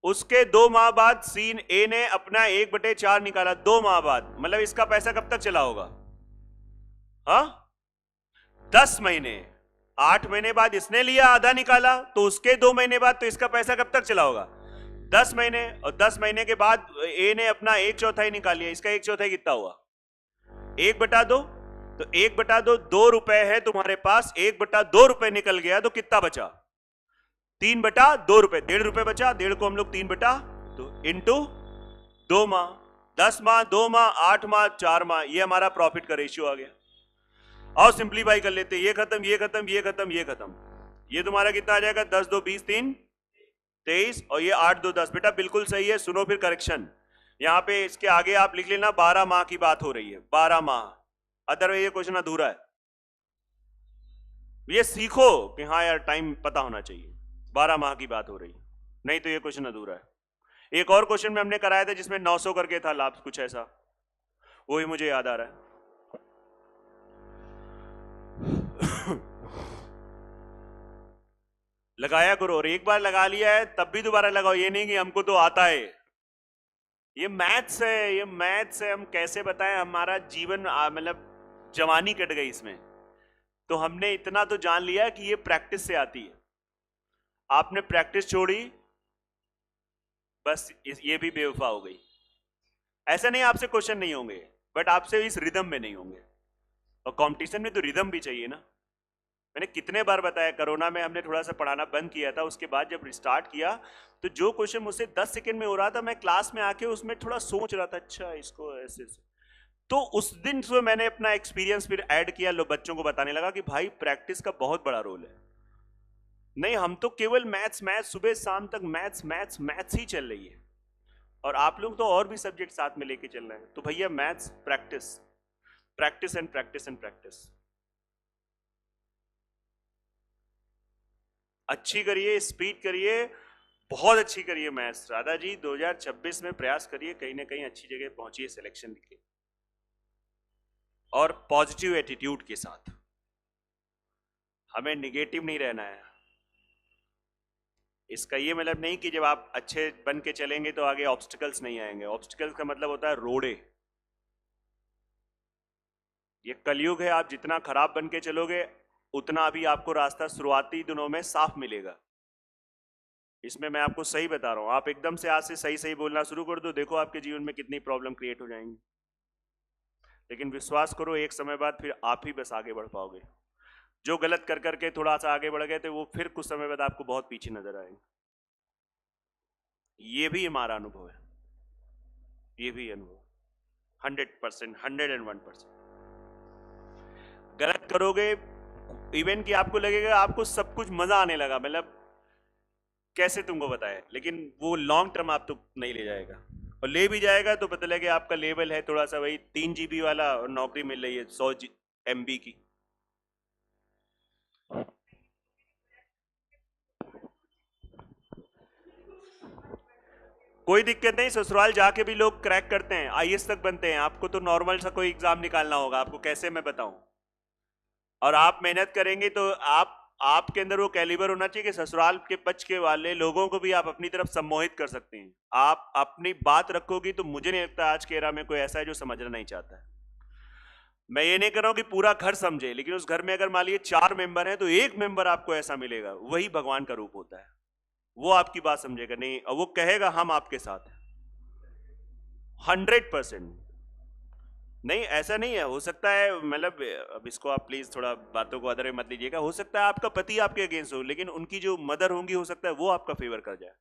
उसके 2 माह बाद सी ए ने अपना 1/4 निकाला, 2 माह बाद, मतलब इसका पैसा कब तक चला होगा? हाँ, 10 महीने। 8 महीने बाद इसने लिया, आधा निकाला, तो उसके 2 महीने बाद, तो इसका पैसा कब तक चला होगा? 10 महीने। और 10 महीने के बाद ए ने अपना 1/4 निकाल लिया, इसका 1/4 कितना हुआ? 1/2। तो 1/2 2 रुपए है तुम्हारे पास, 1/2 रुपए निकल गया, तो कितना बचा? 3/2 रुपए, 1.5 रुपए बचा। 1.5 को हम लोग 3/2 इंटू 2 माह, 10 माह, 2 माह, 8 माह, 4 माह, ये हमारा प्रॉफिट का रेशियो आ गया। और सिंप्लीफाई कर लेते, ये खत्म, ये खत्म, ये खत्म, ये खत्म, ये तुम्हारा कितना आ जाएगा? 10 2 20 3 23, और ये 8 2 10। बेटा बिल्कुल सही है, सुनो फिर करेक्शन। यहां पे इसके आगे आप लिख लेना 12 माह की बात हो रही है, 12 माह, अदरवाइज ये क्वेश्चन अधूरा है। ये सीखो कि हाँ यार टाइम पता होना चाहिए, 12 माह की बात हो रही है, नहीं तो ये क्वेश्चन अधूरा है। एक और क्वेश्चन में हमने कराया था जिसमें 900 करके था लाभ, कुछ ऐसा, वो ही मुझे याद आ रहा है। लगाया करो, और एक बार लगा लिया है तब भी दोबारा लगाओ, ये नहीं कि हमको तो आता है। ये मैथ्स है, ये मैथ्स है, हम कैसे बताएं, हमारा जीवन मतलब जवानी कट गई इसमें। तो हमने इतना तो जान लिया कि ये प्रैक्टिस से आती है। आपने प्रैक्टिस छोड़ी, बस ये भी बेवफा हो गई। ऐसा नहीं आपसे क्वेश्चन नहीं होंगे, बट आपसे इस रिदम में नहीं होंगे, और कंपटीशन में तो रिदम भी चाहिए ना। मैंने कितने बार बताया, कोरोना में हमने थोड़ा सा पढ़ाना बंद किया था, उसके बाद जब रिस्टार्ट किया तो जो क्वेश्चन मुझसे 10 सेकंड में हो रहा था, मैं क्लास में आके उसमें थोड़ा सोच रहा था, अच्छा इसको ऐसे से। तो उस दिन से मैंने अपना एक्सपीरियंस फिर ऐड किया, लो बच्चों को बताने लगा कि भाई प्रैक्टिस का बहुत बड़ा रोल है। नहीं, हम तो केवल मैथ्स मैथ्स, सुबह शाम तक मैथ्स मैथ्स मैथ्स ही चल रही है, और आप लोग तो और भी सब्जेक्ट साथ में लेके चल रहे हैं। तो भैया maths practice, practice and practice and practice. अच्छी करिए, स्पीड करिए, बहुत अच्छी करिए मैथ्स। राधा जी 2026 में प्रयास करिए, कहीं ना कहीं अच्छी जगह पहुंचिए सिलेक्शन के, और पॉजिटिव एटीट्यूड के साथ। हमें निगेटिव नहीं रहना है। इसका ये मतलब नहीं कि जब आप अच्छे बन के चलेंगे तो आगे ऑब्स्टिकल्स नहीं आएंगे। ऑब्स्टिकल्स का मतलब होता है रोड़े। ये कलयुग है, आप जितना खराब बन के चलोगे उतना अभी आपको रास्ता शुरुआती दिनों में साफ मिलेगा। इसमें मैं आपको सही बता रहा हूं, आप एकदम से आज से सही सही बोलना शुरू कर दो, देखो आपके जीवन में कितनी प्रॉब्लम क्रिएट हो जाएंगी। लेकिन विश्वास करो, एक समय बाद फिर आप ही बस आगे बढ़ पाओगे। जो गलत कर करके थोड़ा सा आगे बढ़ गए थे, वो फिर कुछ समय बाद आपको बहुत पीछे नजर आएंगे। ये भी हमारा अनुभव है, ये भी अनुभव। 100%, 101%। गलत करोगे इवन कि आपको लगेगा आपको सब कुछ मजा आने लगा, मतलब कैसे तुमको बताए, लेकिन वो लॉन्ग टर्म आप तो नहीं ले जाएगा, और ले भी जाएगा तो पता लगे आपका लेवल है थोड़ा सा वही 3 GB वाला और नौकरी मिल रही है 100 MB की। कोई दिक्कत नहीं, ससुराल जाके भी लोग क्रैक करते हैं, IAS तक बनते हैं। आपको तो नॉर्मल सा कोई एग्जाम निकालना होगा, आपको कैसे मैं बताऊं। और आप मेहनत करेंगे तो आपके अंदर वो कैलिबर होना चाहिए कि ससुराल के पक्ष के वाले लोगों को भी आप अपनी तरफ सम्मोहित कर सकते हैं। आप अपनी बात रखोगी तो मुझे नहीं लगता आज के एरा में कोई ऐसा है जो समझना नहीं चाहता है। मैं ये नहीं कर रहा हूं कि पूरा घर समझे, लेकिन उस घर में अगर मान लीजिए 4 मेंबर हैं तो एक मेंबर आपको ऐसा मिलेगा, वही भगवान का रूप होता है। वो आपकी बात समझेगा नहीं और वो कहेगा हम आपके साथ हैं 100%। नहीं ऐसा नहीं है, हो सकता है मतलब अब इसको आप प्लीज थोड़ा बातों को अदर में मत लीजिएगा। हो सकता है आपका पति आपके अगेंस्ट हो, लेकिन उनकी जो मदर होंगी हो सकता है वो आपका फेवर कर जाए।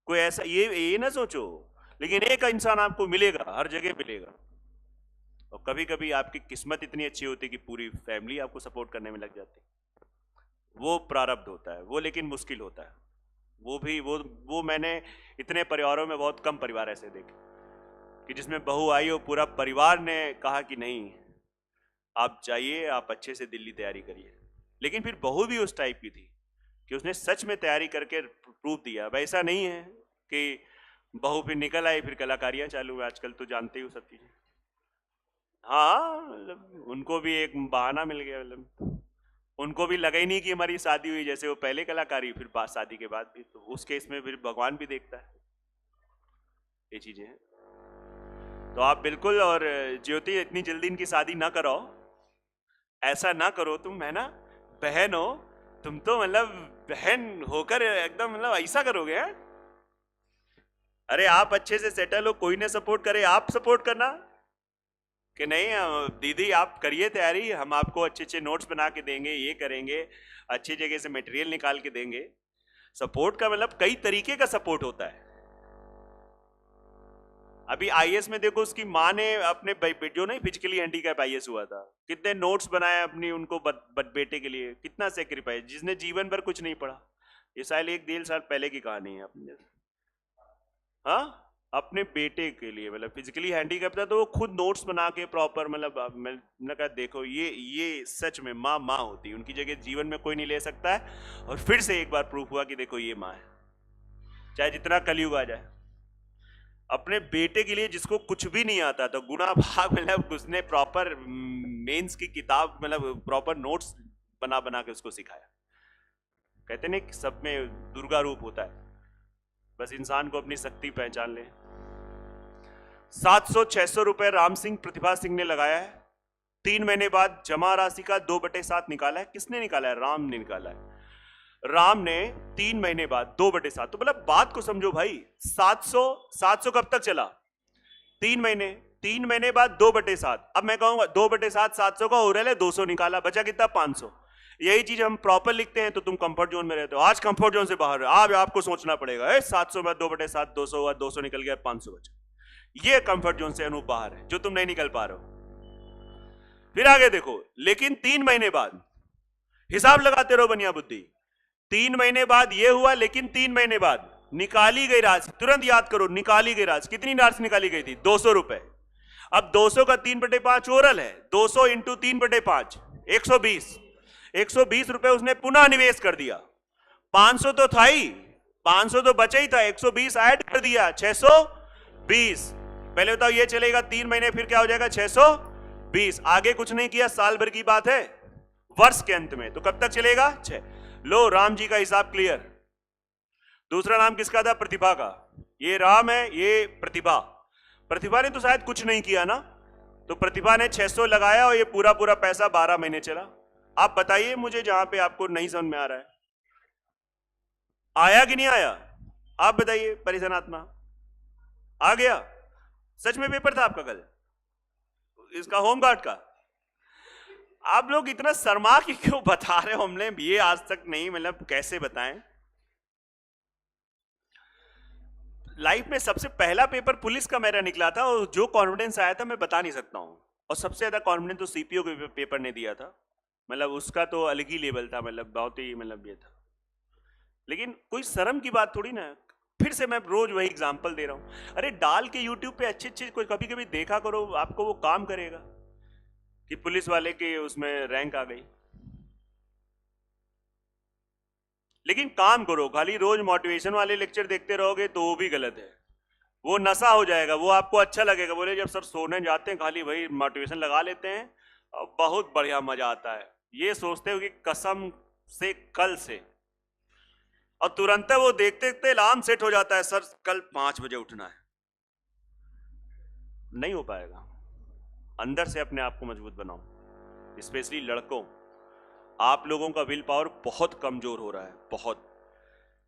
कोई ऐसा ये ना सोचो, लेकिन एक इंसान आपको मिलेगा, हर जगह मिलेगा। और कभी कभी आपकी किस्मत इतनी अच्छी होती है कि पूरी फैमिली आपको सपोर्ट करने में लग जाती है। वो प्रारब्ध होता है वो, लेकिन मुश्किल होता है वो भी। वो मैंने इतने परिवारों में बहुत कम परिवार ऐसे देखे कि जिसमें बहू आई और पूरा परिवार ने कहा कि नहीं आप जाइए, आप अच्छे से दिल्ली तैयारी करिए। लेकिन फिर बहू भी उस टाइप की थी कि उसने सच में तैयारी करके प्रूफ दिया। अब ऐसा नहीं है कि बहू फिर निकल आई फिर कलाकारियां चालू हुई, आजकल तो जानते ही हो सब चीजें। हाँ मतलब उनको भी एक बहाना मिल गया, मतलब उनको भी लगा ही नहीं कि हमारी शादी हुई, जैसे वो पहले कलाकारी फिर बात शादी के बाद भी, तो उस केस में फिर भगवान भी देखता है ये चीजें हैं। तो आप बिल्कुल, और ज्योति इतनी जल्दी इनकी शादी ना कराओ, ऐसा ना करो तुम, है ना बहन हो तुम, तो मतलब बहन होकर एकदम मतलब ऐसा करोगे है? अरे आप अच्छे से सेटल हो, कोई ने सपोर्ट करे, आप सपोर्ट करना कि नहीं दीदी आप करिए तैयारी, हम आपको अच्छे अच्छे नोट्स बना के देंगे, ये करेंगे, अच्छी जगह से मटेरियल निकाल के देंगे। सपोर्ट का मतलब कई तरीके का सपोर्ट होता है। अभी IAS में देखो उसकी माँ ने अपने जो नहीं फिजिकली हैंडीकैप IAS हुआ था, कितने नोट्स बनाए अपनी उनको बेटे के लिए, कितना सेक्रीफाइस, जिसने जीवन भर कुछ नहीं पढ़ा। ये शायद 1-1.5 साल पहले की कहानी है अपने, हाँ अपने बेटे के लिए, मतलब फिजिकली हैंडीकैप था तो वो खुद नोट्स बना के प्रॉपर, मतलब मैंने कहा देखो ये सच में माँ होती है, उनकी जगह जीवन में कोई नहीं ले सकता है। और फिर से एक बार प्रूफ हुआ कि देखो ये माँ है, चाहे जितना कलयुग आ जाए। अपने बेटे के लिए जिसको कुछ भी नहीं आता तो गुना भाग, मतलब उसने प्रॉपर मेंस की किताब, मतलब प्रॉपर नोट्स बना के उसको सिखाया। कहते नहीं सब में दुर्गा रूप होता है, बस इंसान को अपनी शक्ति पहचान ले। 700-600 रुपए राम सिंह प्रतिभा सिंह ने लगाया है। 3 महीने बाद जमा राशि का 2/7 निकाला है। किसने निकाला है? राम ने निकाला है। राम ने 3 महीने बाद 2/7, तो मतलब बात को समझो भाई। 700 कब तक चला? 3 महीने। 3 महीने बाद 2/7। अब मैं कहूंगा 2/7 700 का ओरल है, 200 निकाला, बचा कितना? 500। यही चीज हम प्रॉपर लिखते हैं तो तुम कंफर्ट जोन में रहते हो, आज कंफर्ट जोन से बाहर है। आज आपको सोचना पड़ेगा 700 में 2/7 200 हुआ, 200 निकल गया, 500 बचा। ये कंफर्ट जोन से अनूप बाहर है जो तुम नहीं निकल पा रहे हो। फिर आगे देखो, लेकिन 3 महीने बाद हिसाब लगाते रहो बनिया बुद्धि। 3 महीने बाद ये हुआ, लेकिन 3 महीने बाद निकाली गई राशि, तुरंत याद करो, निकाली गई राशि, कितनी राशि निकाली गई थी? 200 रुपए। अब 200 का 3/5 ओरल है, 200 इंटू 3/5 120। 120 रुपए उसने पुनः निवेश कर दिया। 500 तो था ही, 500 तो बचा ही था, 120 ऐड कर दिया, 620। पहले बताओ ये चलेगा 3 महीने, फिर क्या हो जाएगा? 620। आगे कुछ नहीं किया, साल भर की बात है, वर्ष के अंत में, तो कब तक चलेगा? 6। लो राम जी का हिसाब क्लियर। दूसरा नाम किसका था? प्रतिभा का। ये राम है, ये प्रतिभा। प्रतिभा ने तो शायद कुछ नहीं किया ना, तो प्रतिभा ने 600 लगाया और ये पूरा पैसा 12 महीने चला। आप बताइए मुझे, जहां पे आपको नहीं समझ में आ रहा है, आया कि नहीं आया? आप बताइए परिजन आत्मा, आ गया? सच में पेपर था आपका कल इसका होमगार्ड का? आप लोग इतना शर्मा के क्यों बता रहे हो? हमने ये आज तक नहीं, मतलब कैसे बताएं? लाइफ में सबसे पहला पेपर पुलिस का मेरा निकला था और जो कॉन्फिडेंस आया था मैं बता नहीं सकता हूँ। और सबसे ज्यादा कॉन्फिडेंस तो सीपीओ के पेपर ने दिया था, मतलब उसका तो अलग ही लेवल था, मतलब बहुत ही मतलब ये था। लेकिन कोई शर्म की बात थोड़ी ना, फिर से मैं रोज वही एग्जांपल दे रहा हूँ। अरे डाल के यूट्यूब पे अच्छे अच्छे कोई कभी कभी देखा करो, आपको वो काम करेगा कि पुलिस वाले के उसमें रैंक आ गई। लेकिन काम करो, खाली रोज मोटिवेशन वाले लेक्चर देखते रहोगे तो वो भी गलत है, वो नशा हो जाएगा, वो आपको अच्छा लगेगा। बोले जब सर सोने जाते हैं खाली वही मोटिवेशन लगा लेते हैं और बहुत बढ़िया मजा आता है, ये सोचते हो कि कसम से कल से, और तुरंत वो देखते देखते अलार्म सेट हो जाता है, सर कल 5 बजे उठना है। नहीं हो पाएगा। अंदर से अपने आप को मजबूत बनाओ। स्पेशली लड़कों, आप लोगों का विल पावर बहुत कमजोर हो रहा है, बहुत।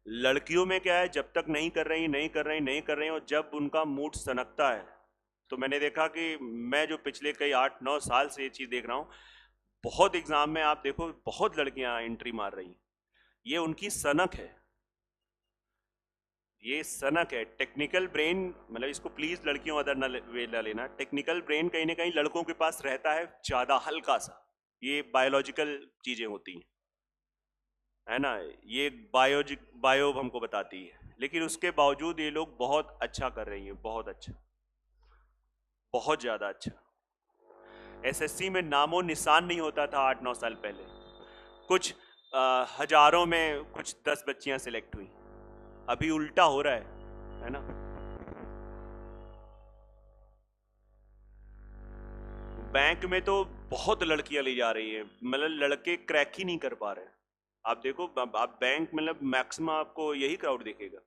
लड़कियों में क्या है, जब तक नहीं कर रही और जब उनका मूड सनकता है, तो मैंने देखा कि मैं जो पिछले कई 8-9 साल से ये चीज देख रहा हूं, बहुत एग्जाम में आप देखो बहुत लड़कियां एंट्री मार रही, ये उनकी सनक है, ये सनक है। टेक्निकल ब्रेन, मतलब इसको प्लीज लड़कियों अदर ना लेना, टेक्निकल ब्रेन कहीं ना कहीं लड़कों के पास रहता है ज्यादा, हल्का सा, ये बायोलॉजिकल चीजें होती हैं, है ना, ये बायो हमको बताती है। लेकिन उसके बावजूद ये लोग बहुत अच्छा कर रही हैं, बहुत अच्छा, बहुत ज्यादा अच्छा। एसएससी में नामो निशान नहीं होता था 8-9 साल पहले, कुछ हजारों में कुछ 10 बच्चियां सिलेक्ट हुई, अभी उल्टा हो रहा है ना। बैंक में तो बहुत लड़कियां ली जा रही है, मतलब लड़के क्रैक ही नहीं कर पा रहे। आप देखो, आप बैंक, मतलब मैक्सिमम आपको यही क्राउड दिखेगा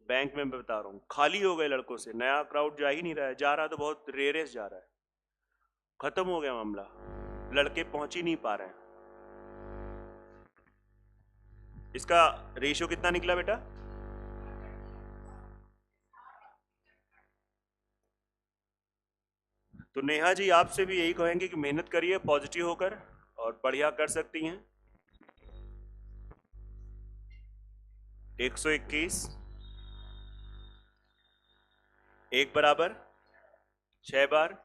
बैंक में, मैं बता रहा हूँ, खाली हो गए लड़कों से, नया क्राउड जा ही नहीं रहा है, जा रहा तो बहुत रेयरेस्ट जा रहा है, खत्म हो गया मामला, लड़के पहुंच ही नहीं पा रहे हैं। इसका रेशियो कितना निकला बेटा? तो नेहा जी आपसे भी यही कहेंगे कि मेहनत करिए पॉजिटिव होकर, और बढ़िया कर सकती हैं। 121 1 बराबर 6 बार,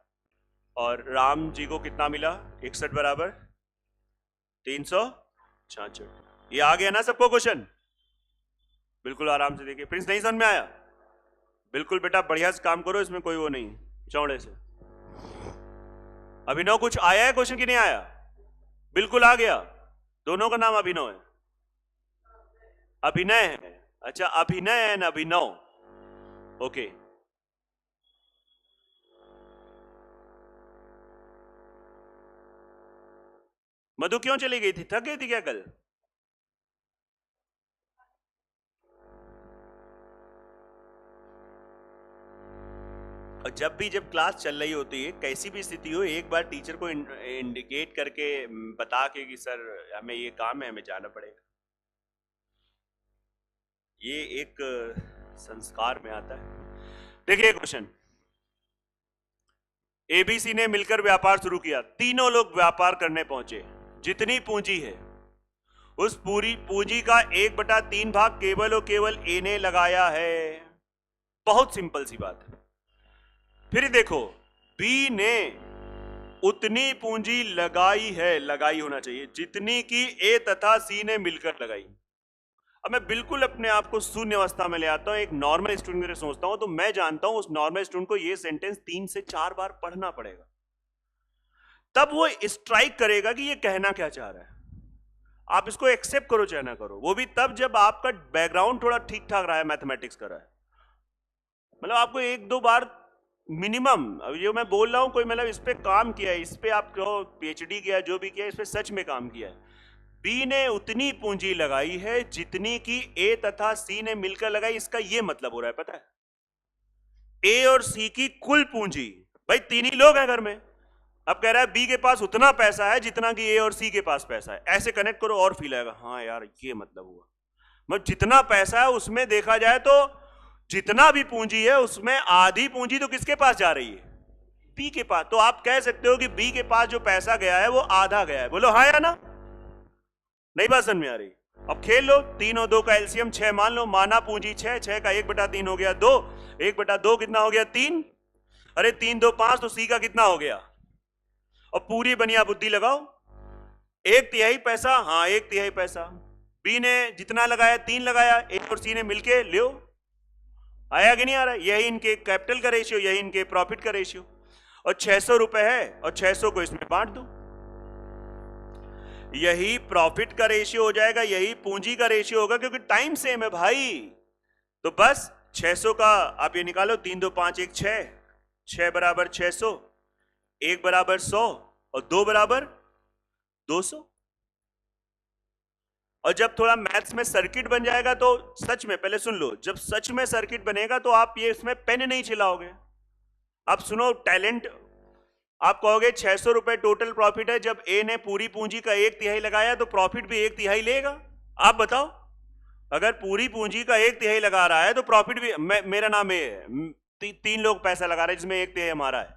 और राम जी को कितना मिला? 61 बराबर 366। ये आ गया ना सबको क्वेश्चन? बिल्कुल आराम से देखिए। प्रिंस नहीं समझ में आया? बिल्कुल बेटा बढ़िया से काम करो, इसमें कोई वो नहीं चौड़े से। अभिनव कुछ आया है क्वेश्चन की नहीं आया? बिल्कुल आ गया। दोनों का नाम अभिनव है, अभिनय है। अच्छा, अभिनय एंड अभिनव, ओके। मधु क्यों चली गई थी? थक गई थी क्या कल? और जब क्लास चल रही होती है, कैसी भी स्थिति हो, एक बार टीचर को इंडिकेट करके बता के कि सर हमें ये काम है, हमें जाना पड़ेगा, ये एक संस्कार में आता है। देखिए क्वेश्चन, एबीसी ने मिलकर व्यापार शुरू किया, तीनों लोग व्यापार करने पहुंचे, जितनी पूंजी है उस पूरी पूंजी का 1/3 भाग केवल और केवल ए ने लगाया है। बहुत सिंपल सी बात है। फिर देखो, बी ने उतनी पूंजी लगाई है, लगाई होना चाहिए जितनी कि ए तथा सी ने मिलकर लगाई। अब मैं बिल्कुल अपने आप को शून्य अवस्था में ले आता हूं, एक नॉर्मल स्टूडेंट की तरह सोचता हूं, तो मैं जानता हूं उस नॉर्मल स्टूडेंट को ये सेंटेंस 3 से 4 बार पढ़ना पड़ेगा, तब वो स्ट्राइक करेगा कि ये कहना क्या चाह रहा है। आप इसको एक्सेप्ट करो चाहे ना करो, वो भी तब जब आपका बैकग्राउंड थोड़ा ठीक ठाक रहा है, मैथमेटिक्स का रहा है, मतलब आपको 1-2 बार मिनिमम, अब ये मैं बोल रहा हूं, कोई मतलब इस पे काम किया है, इस पे आप कहो पीएचडी किया, जो भी किया, इस पे सच में काम किया है। बी ने उतनी पूंजी लगाई है जितनी कि ए तथा सी ने मिलकर लगाई। इसका ये मतलब हो रहा है, पता है, ए और सी की कुल पूंजी, भाई 3 ही लोग हैं घर में, अब कह रहा है बी के पास उतना पैसा है जितना कि ए और सी के पास पैसा है। ऐसे कनेक्ट करो और फील आएगा, हाँ यार ये मतलब हुआ, मतलब जितना पैसा है उसमें देखा जाए तो जितना भी पूंजी है उसमें आधी पूंजी तो किसके पास जा रही है? बी के पास। तो आप कह सकते हो कि बी के पास जो पैसा गया है वो आधा गया है। बोलो हाँ या ना? नहीं बात समझ में आ रही? अब खेल लो, 3 और 2 का एलसीएम 6 मान लो, माना पूंजी 6, 6 का 1/3 हो गया 2, 1/2 कितना हो गया 3, अरे 3 2 5, तो सी का कितना हो गया? और पूरी बनिया बुद्धि लगाओ, 1/3 पैसा, हाँ 1/3 पैसा। बी ने जितना लगाया 3 लगाया, ए और सी ने मिलके लियो, आया कि नहीं आ रहा? यही इनके कैपिटल का रेशियो, यही इनके प्रॉफिट का रेशियो। और 600 रुपए है और 600 को इसमें बांट दो, यही प्रॉफिट का रेशियो हो जाएगा, यही पूंजी का रेशियो होगा, क्योंकि टाइम सेम है भाई। तो बस 600 का आप ये निकालो, 3 2 5 1 6, 6 बराबर 600, 1 बराबर 100 और 2 बराबर 200। और जब थोड़ा मैथ्स में सर्किट बन जाएगा तो सच में, पहले सुन लो, जब सच में सर्किट बनेगा तो आप ये इसमें पेन नहीं चिल्लाओगे। आप सुनो टैलेंट, आप कहोगे 600 रुपए टोटल प्रॉफिट है, जब ए ने पूरी पूंजी का 1/3 लगाया तो प्रॉफिट भी 1/3 लेगा। आप बताओ, अगर पूरी पूंजी का 1/3 लगा रहा है तो प्रॉफिट भी, मेरा नाम ए है, 3 लोग पैसा लगा रहे हैं जिसमें 1/3 हमारा है।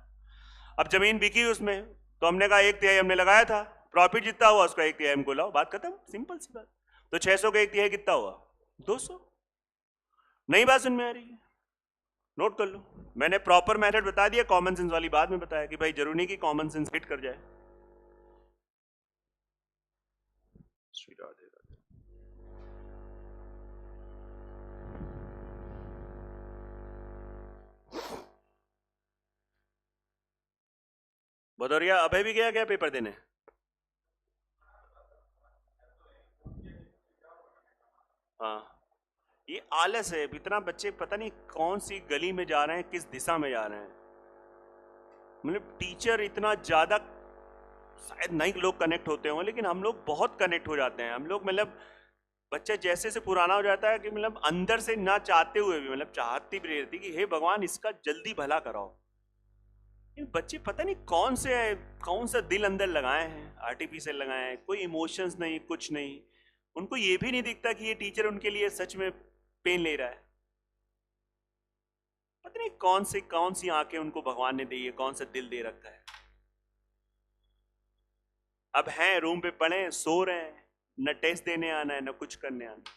अब जमीन बिकी उसमें, तो हमने कहा 1/3 हमने लगाया था, प्रॉफिट जितना हुआ उसका 1/3 हमको लाओ, बात खत्म, सिंपल सी बात। तो 600 का 1/3 कितना हुआ? 200। नई बात सुन में आ रही है? नोट कर लो, मैंने प्रॉपर मेथड बता दिया, कॉमन सेंस वाली बात में बताया कि भाई जरूरी नहीं कि कॉमन सेंस हिट कर जाए। श्री राधे राधे। भदौरिया अभय भी गया क्या पेपर देने? हाँ, ये आलस है, इतना बच्चे पता नहीं कौन सी गली में जा रहे हैं, किस दिशा में जा रहे हैं। मतलब टीचर इतना ज्यादा, शायद नहीं लोग कनेक्ट होते हों, लेकिन हम लोग बहुत कनेक्ट हो जाते हैं। हम लोग मतलब बच्चा जैसे से पुराना हो जाता है कि मतलब अंदर से ना चाहते हुए भी, मतलब चाहती भी रहती कि हे भगवान इसका जल्दी भला कराओ। बच्चे पता नहीं कौन सा दिल अंदर लगाए हैं, आर्टिफिशियल लगाए हैं, कोई इमोशंस नहीं, कुछ नहीं। उनको ये भी नहीं दिखता कि ये टीचर उनके लिए सच में पेन ले रहा है। पता नहीं कौन सी आंखें उनको भगवान ने दी है, कौन सा दिल दे रखा है। अब हैं रूम पे पड़े, सो रहे हैं, न टेस्ट देने आना है, न कुछ करने आना।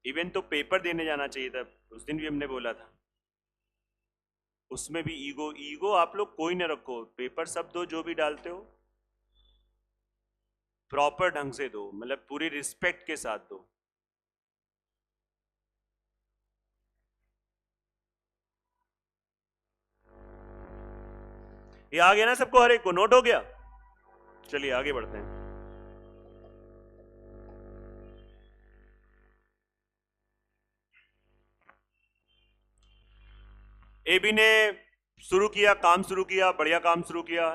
इवन तो पेपर देने जाना चाहिए था, उस दिन भी हमने बोला था, उसमें भी ईगो आप लोग कोई न रखो, पेपर सब दो, जो भी डालते हो प्रॉपर ढंग से दो, मतलब पूरी रिस्पेक्ट के साथ दो। ये आ गया ना सबको, हर एक को नोट हो गया? चलिए आगे बढ़ते हैं। एबी ने शुरू किया, काम शुरू किया, बढ़िया काम शुरू किया,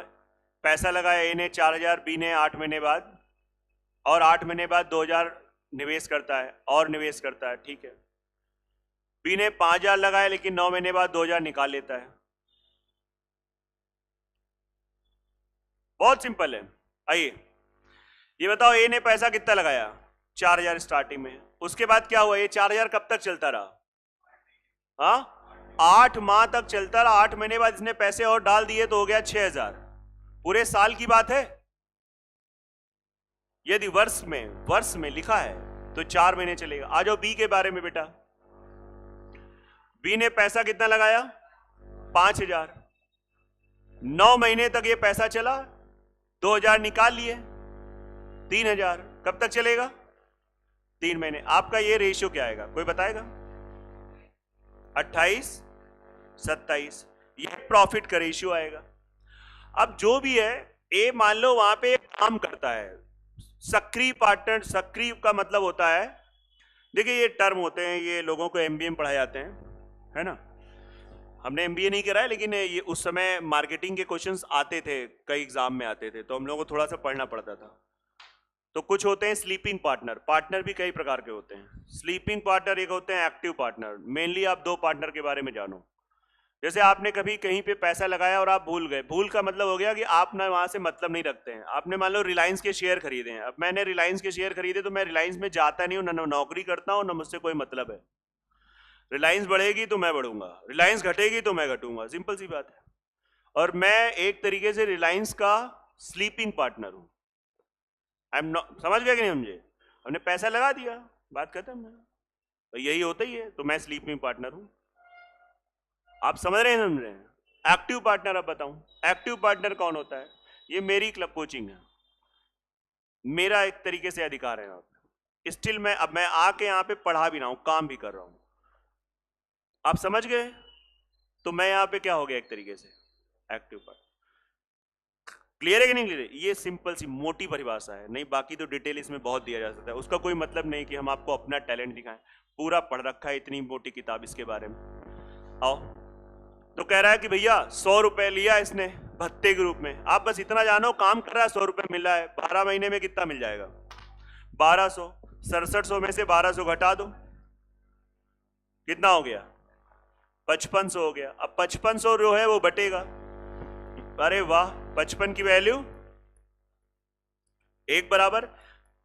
पैसा लगाया ए ने 4000, बी ने 8 महीने बाद, और 8 महीने बाद 2000 निवेश करता है, और निवेश करता है, ठीक है। बी ने 5000 लगाया, लेकिन 9 महीने बाद 2000 निकाल लेता है। बहुत सिंपल है। आइए ये बताओ, ए ने पैसा कितना लगाया? 4000 स्टार्टिंग में। उसके बाद क्या हुआ? ये 4000 कब तक चलता रहा? हाँ, 8 माह तक चलता रहा। 8 महीने बाद इसने पैसे और डाल दिए तो हो गया 6000। पूरे साल की बात है। यदि वर्ष में लिखा है तो 4 महीने चलेगा। आ जाओ बी के बारे में बेटा। बी ने पैसा कितना लगाया? 5000। 9 महीने तक ये पैसा चला, 2000 निकाल लिए, 3000। कब तक चलेगा? 3 महीने। आपका ये रेशियो क्या आएगा, कोई बताएगा? 28 27, ये प्रॉफिट का रेशियो आएगा। अब जो भी है, ए मान लो वहां पे काम करता है, सक्रिय पार्टनर। सक्रिय का मतलब होता है, देखिए ये टर्म होते हैं, ये लोगों को एमबीए में पढ़ाए जाते हैं, है ना। हमने एमबीए नहीं करा है, लेकिन ये उस समय मार्केटिंग के क्वेश्चंस आते थे, कई एग्जाम में आते थे, तो हम लोगों को थोड़ा सा पढ़ना पड़ता था। तो कुछ होते हैं स्लीपिंग पार्टनर। पार्टनर भी कई प्रकार के होते हैं। स्लीपिंग पार्टनर एक होते हैं एक्टिव पार्टनर। मेनली आप 2 पार्टनर के बारे में जानो। जैसे आपने कभी कहीं पे पैसा लगाया और आप भूल गए। भूल का मतलब हो गया कि आप ना वहां से मतलब नहीं रखते हैं। आपने मान लो रिलायंस के शेयर खरीदे हैं। अब मैंने रिलायंस के शेयर खरीदे तो मैं रिलायंस में जाता नहीं हूँ, ना नौकरी करता हूँ, ना मुझसे कोई मतलब है। रिलायंस बढ़ेगी तो मैं बढ़ूंगा, रिलायंस घटेगी तो मैं घटूंगा, सिंपल सी बात है। और मैं एक तरीके से रिलायंस का स्लीपिंग पार्टनर हूं। आई एम नॉट, समझ गया कि नहीं? मुझे हमने पैसा लगा दिया, बात खत्म है। तो यही होता ही है, तो मैं स्लीपिंग पार्टनर हूं। आप समझ रहे हैं, समझ रहे हैं? एक्टिव पार्टनर अब बताऊं, एक्टिव पार्टनर कौन होता है? ये मेरी क्लब कोचिंग है, मेरा एक तरीके से अधिकार है यहाँ पे। स्टिल मैं आके यहाँ पे पढ़ा भी रहा हूं, काम भी कर रहा हूं। आप समझ गए? तो मैं यहाँ पे क्या हो गया एक तरीके से एक्टिव पार्टनर। क्लियर है कि नहीं क्लियर है? ये सिंपल सी मोटी परिभाषा है, नहीं बाकी तो डिटेल इसमें बहुत दिया जा सकता है। उसका कोई मतलब नहीं कि हम आपको अपना टैलेंट दिखाएं, पूरा पढ़ रखा है इतनी मोटी किताब इसके बारे में। आओ, तो कह रहा है कि भैया 100 रुपए लिया इसने भत्ते के रूप में। आप बस इतना जानो, काम कर रहा है, 100 रुपए मिल रहा है, 12 महीने में कितना मिल जाएगा? 1200। 6700 में से 1200 घटा दो, कितना हो गया? 5500 हो गया। अब 5500 जो है वो बटेगा। अरे वाह, 55 की वैल्यू 1 बराबर।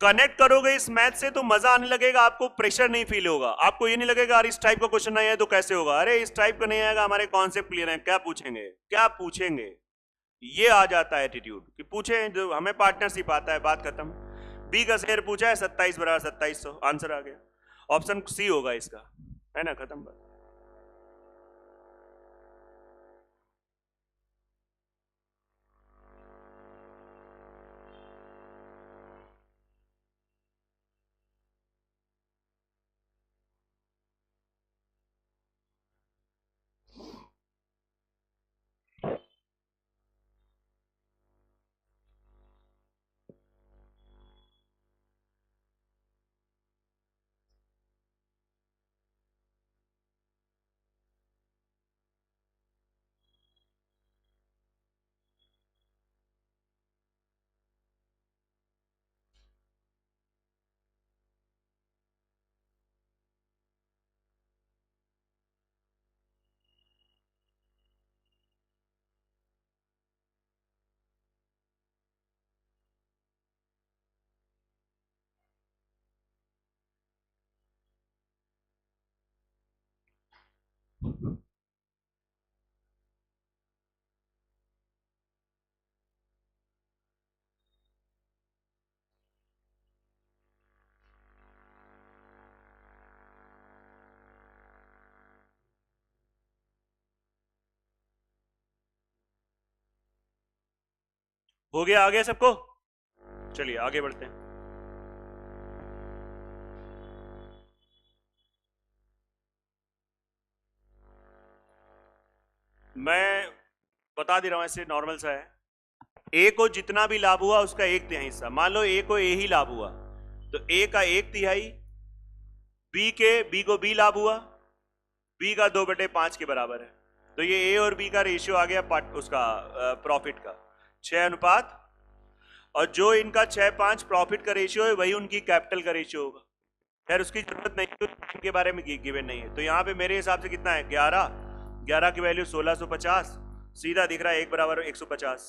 कनेक्ट करोगे इस मैथ से तो मजा आने लगेगा, आपको प्रेशर नहीं फील होगा, आपको ये नहीं लगेगा यार इस टाइप का क्वेश्चन नहीं है तो कैसे होगा। अरे इस टाइप का नहीं आएगा, हमारे कॉन्सेप्ट क्लियर है, क्या पूछेंगे क्या पूछेंगे। ये आ जाता है एटीट्यूड कि पूछे, जो हमें पार्टनरशिप आता है, बात खत्म। बी का शेयर पूछा है 27 बराबर 2700, आंसर आ गया। ऑप्शन सी होगा इसका, है ना, खत्म बात। हो गया, आ गया सबको? चलिए आगे बढ़ते हैं। मैं बता दे रहा हूं, ऐसे नॉर्मल सा है। ए को जितना भी लाभ हुआ उसका 1/3 हिस्सा। मान लो ए को ए ही लाभ हुआ तो ए का 1/3, बी को बी लाभ हुआ, बी का 2/5 के बराबर है। तो ये ए और बी का रेशियो आ गया उसका प्रॉफिट का 6:5, और जो इनका 6:5 प्रॉफिट का रेशियो है वही उनकी कैपिटल का रेशियो होगा। खैर उसकी जरूरत नहीं है, इनके बारे में गिवन नहीं है। तो यहाँ पे मेरे हिसाब से कितना है? 11 की वैल्यू 1650, सीधा दिख रहा है 1 बराबर 150।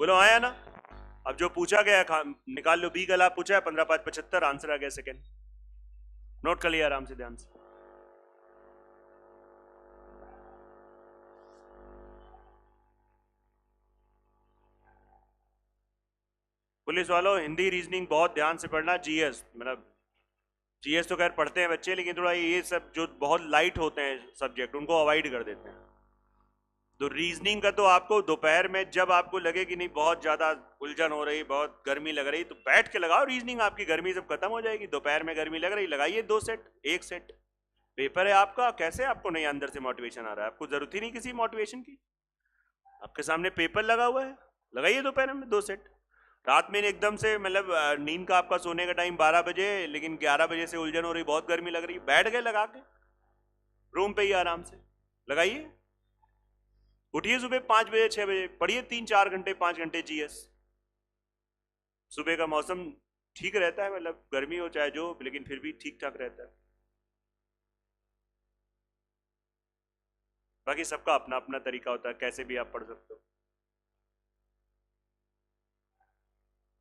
बोलो आया ना? अब जो पूछा गया है निकाल लो, बी का लाभ पूछा है 15×5 75, आंसर आ गया सेकेंड। नोट कर लिया आराम से, ध्यान से। पुलिस वालों, हिंदी रीजनिंग बहुत ध्यान से पढ़ना। जीएस मतलब जीएस तो खैर पढ़ते हैं बच्चे, लेकिन थोड़ा ये सब जो बहुत लाइट होते हैं सब्जेक्ट उनको अवॉइड कर देते हैं। तो रीजनिंग का तो आपको दोपहर में जब आपको लगे कि नहीं बहुत ज्यादा उलझन हो रही, बहुत गर्मी लग रही, तो बैठ के लगाओ रीजनिंग, आपकी गर्मी सब खत्म हो जाएगी। दोपहर में गर्मी लग रही, लगाइए 2 सेट, 1 सेट। पेपर है आपका, कैसे आपको नहीं अंदर से मोटिवेशन आ रहा है? आपको जरूरत ही नहीं किसी मोटिवेशन की, आपके सामने पेपर लगा हुआ है, लगाइए दोपहर में 2 सेट। रात में एकदम से मतलब नींद का आपका सोने का टाइम 12 बजे, लेकिन 11 बजे से उलझन हो रही, बहुत गर्मी लग रही, बैठ गए लगा के रूम पे ही आराम से लगाइए। उठिए सुबह 5 बजे 6 बजे, पढ़िए 3-4 घंटे 5 घंटे जीएस। सुबह का मौसम ठीक रहता है, मतलब गर्मी हो चाहे जो, लेकिन फिर भी ठीक ठाक रहता है। बाकी सबका अपना अपना तरीका होता है, कैसे भी आप पढ़ सकते हो।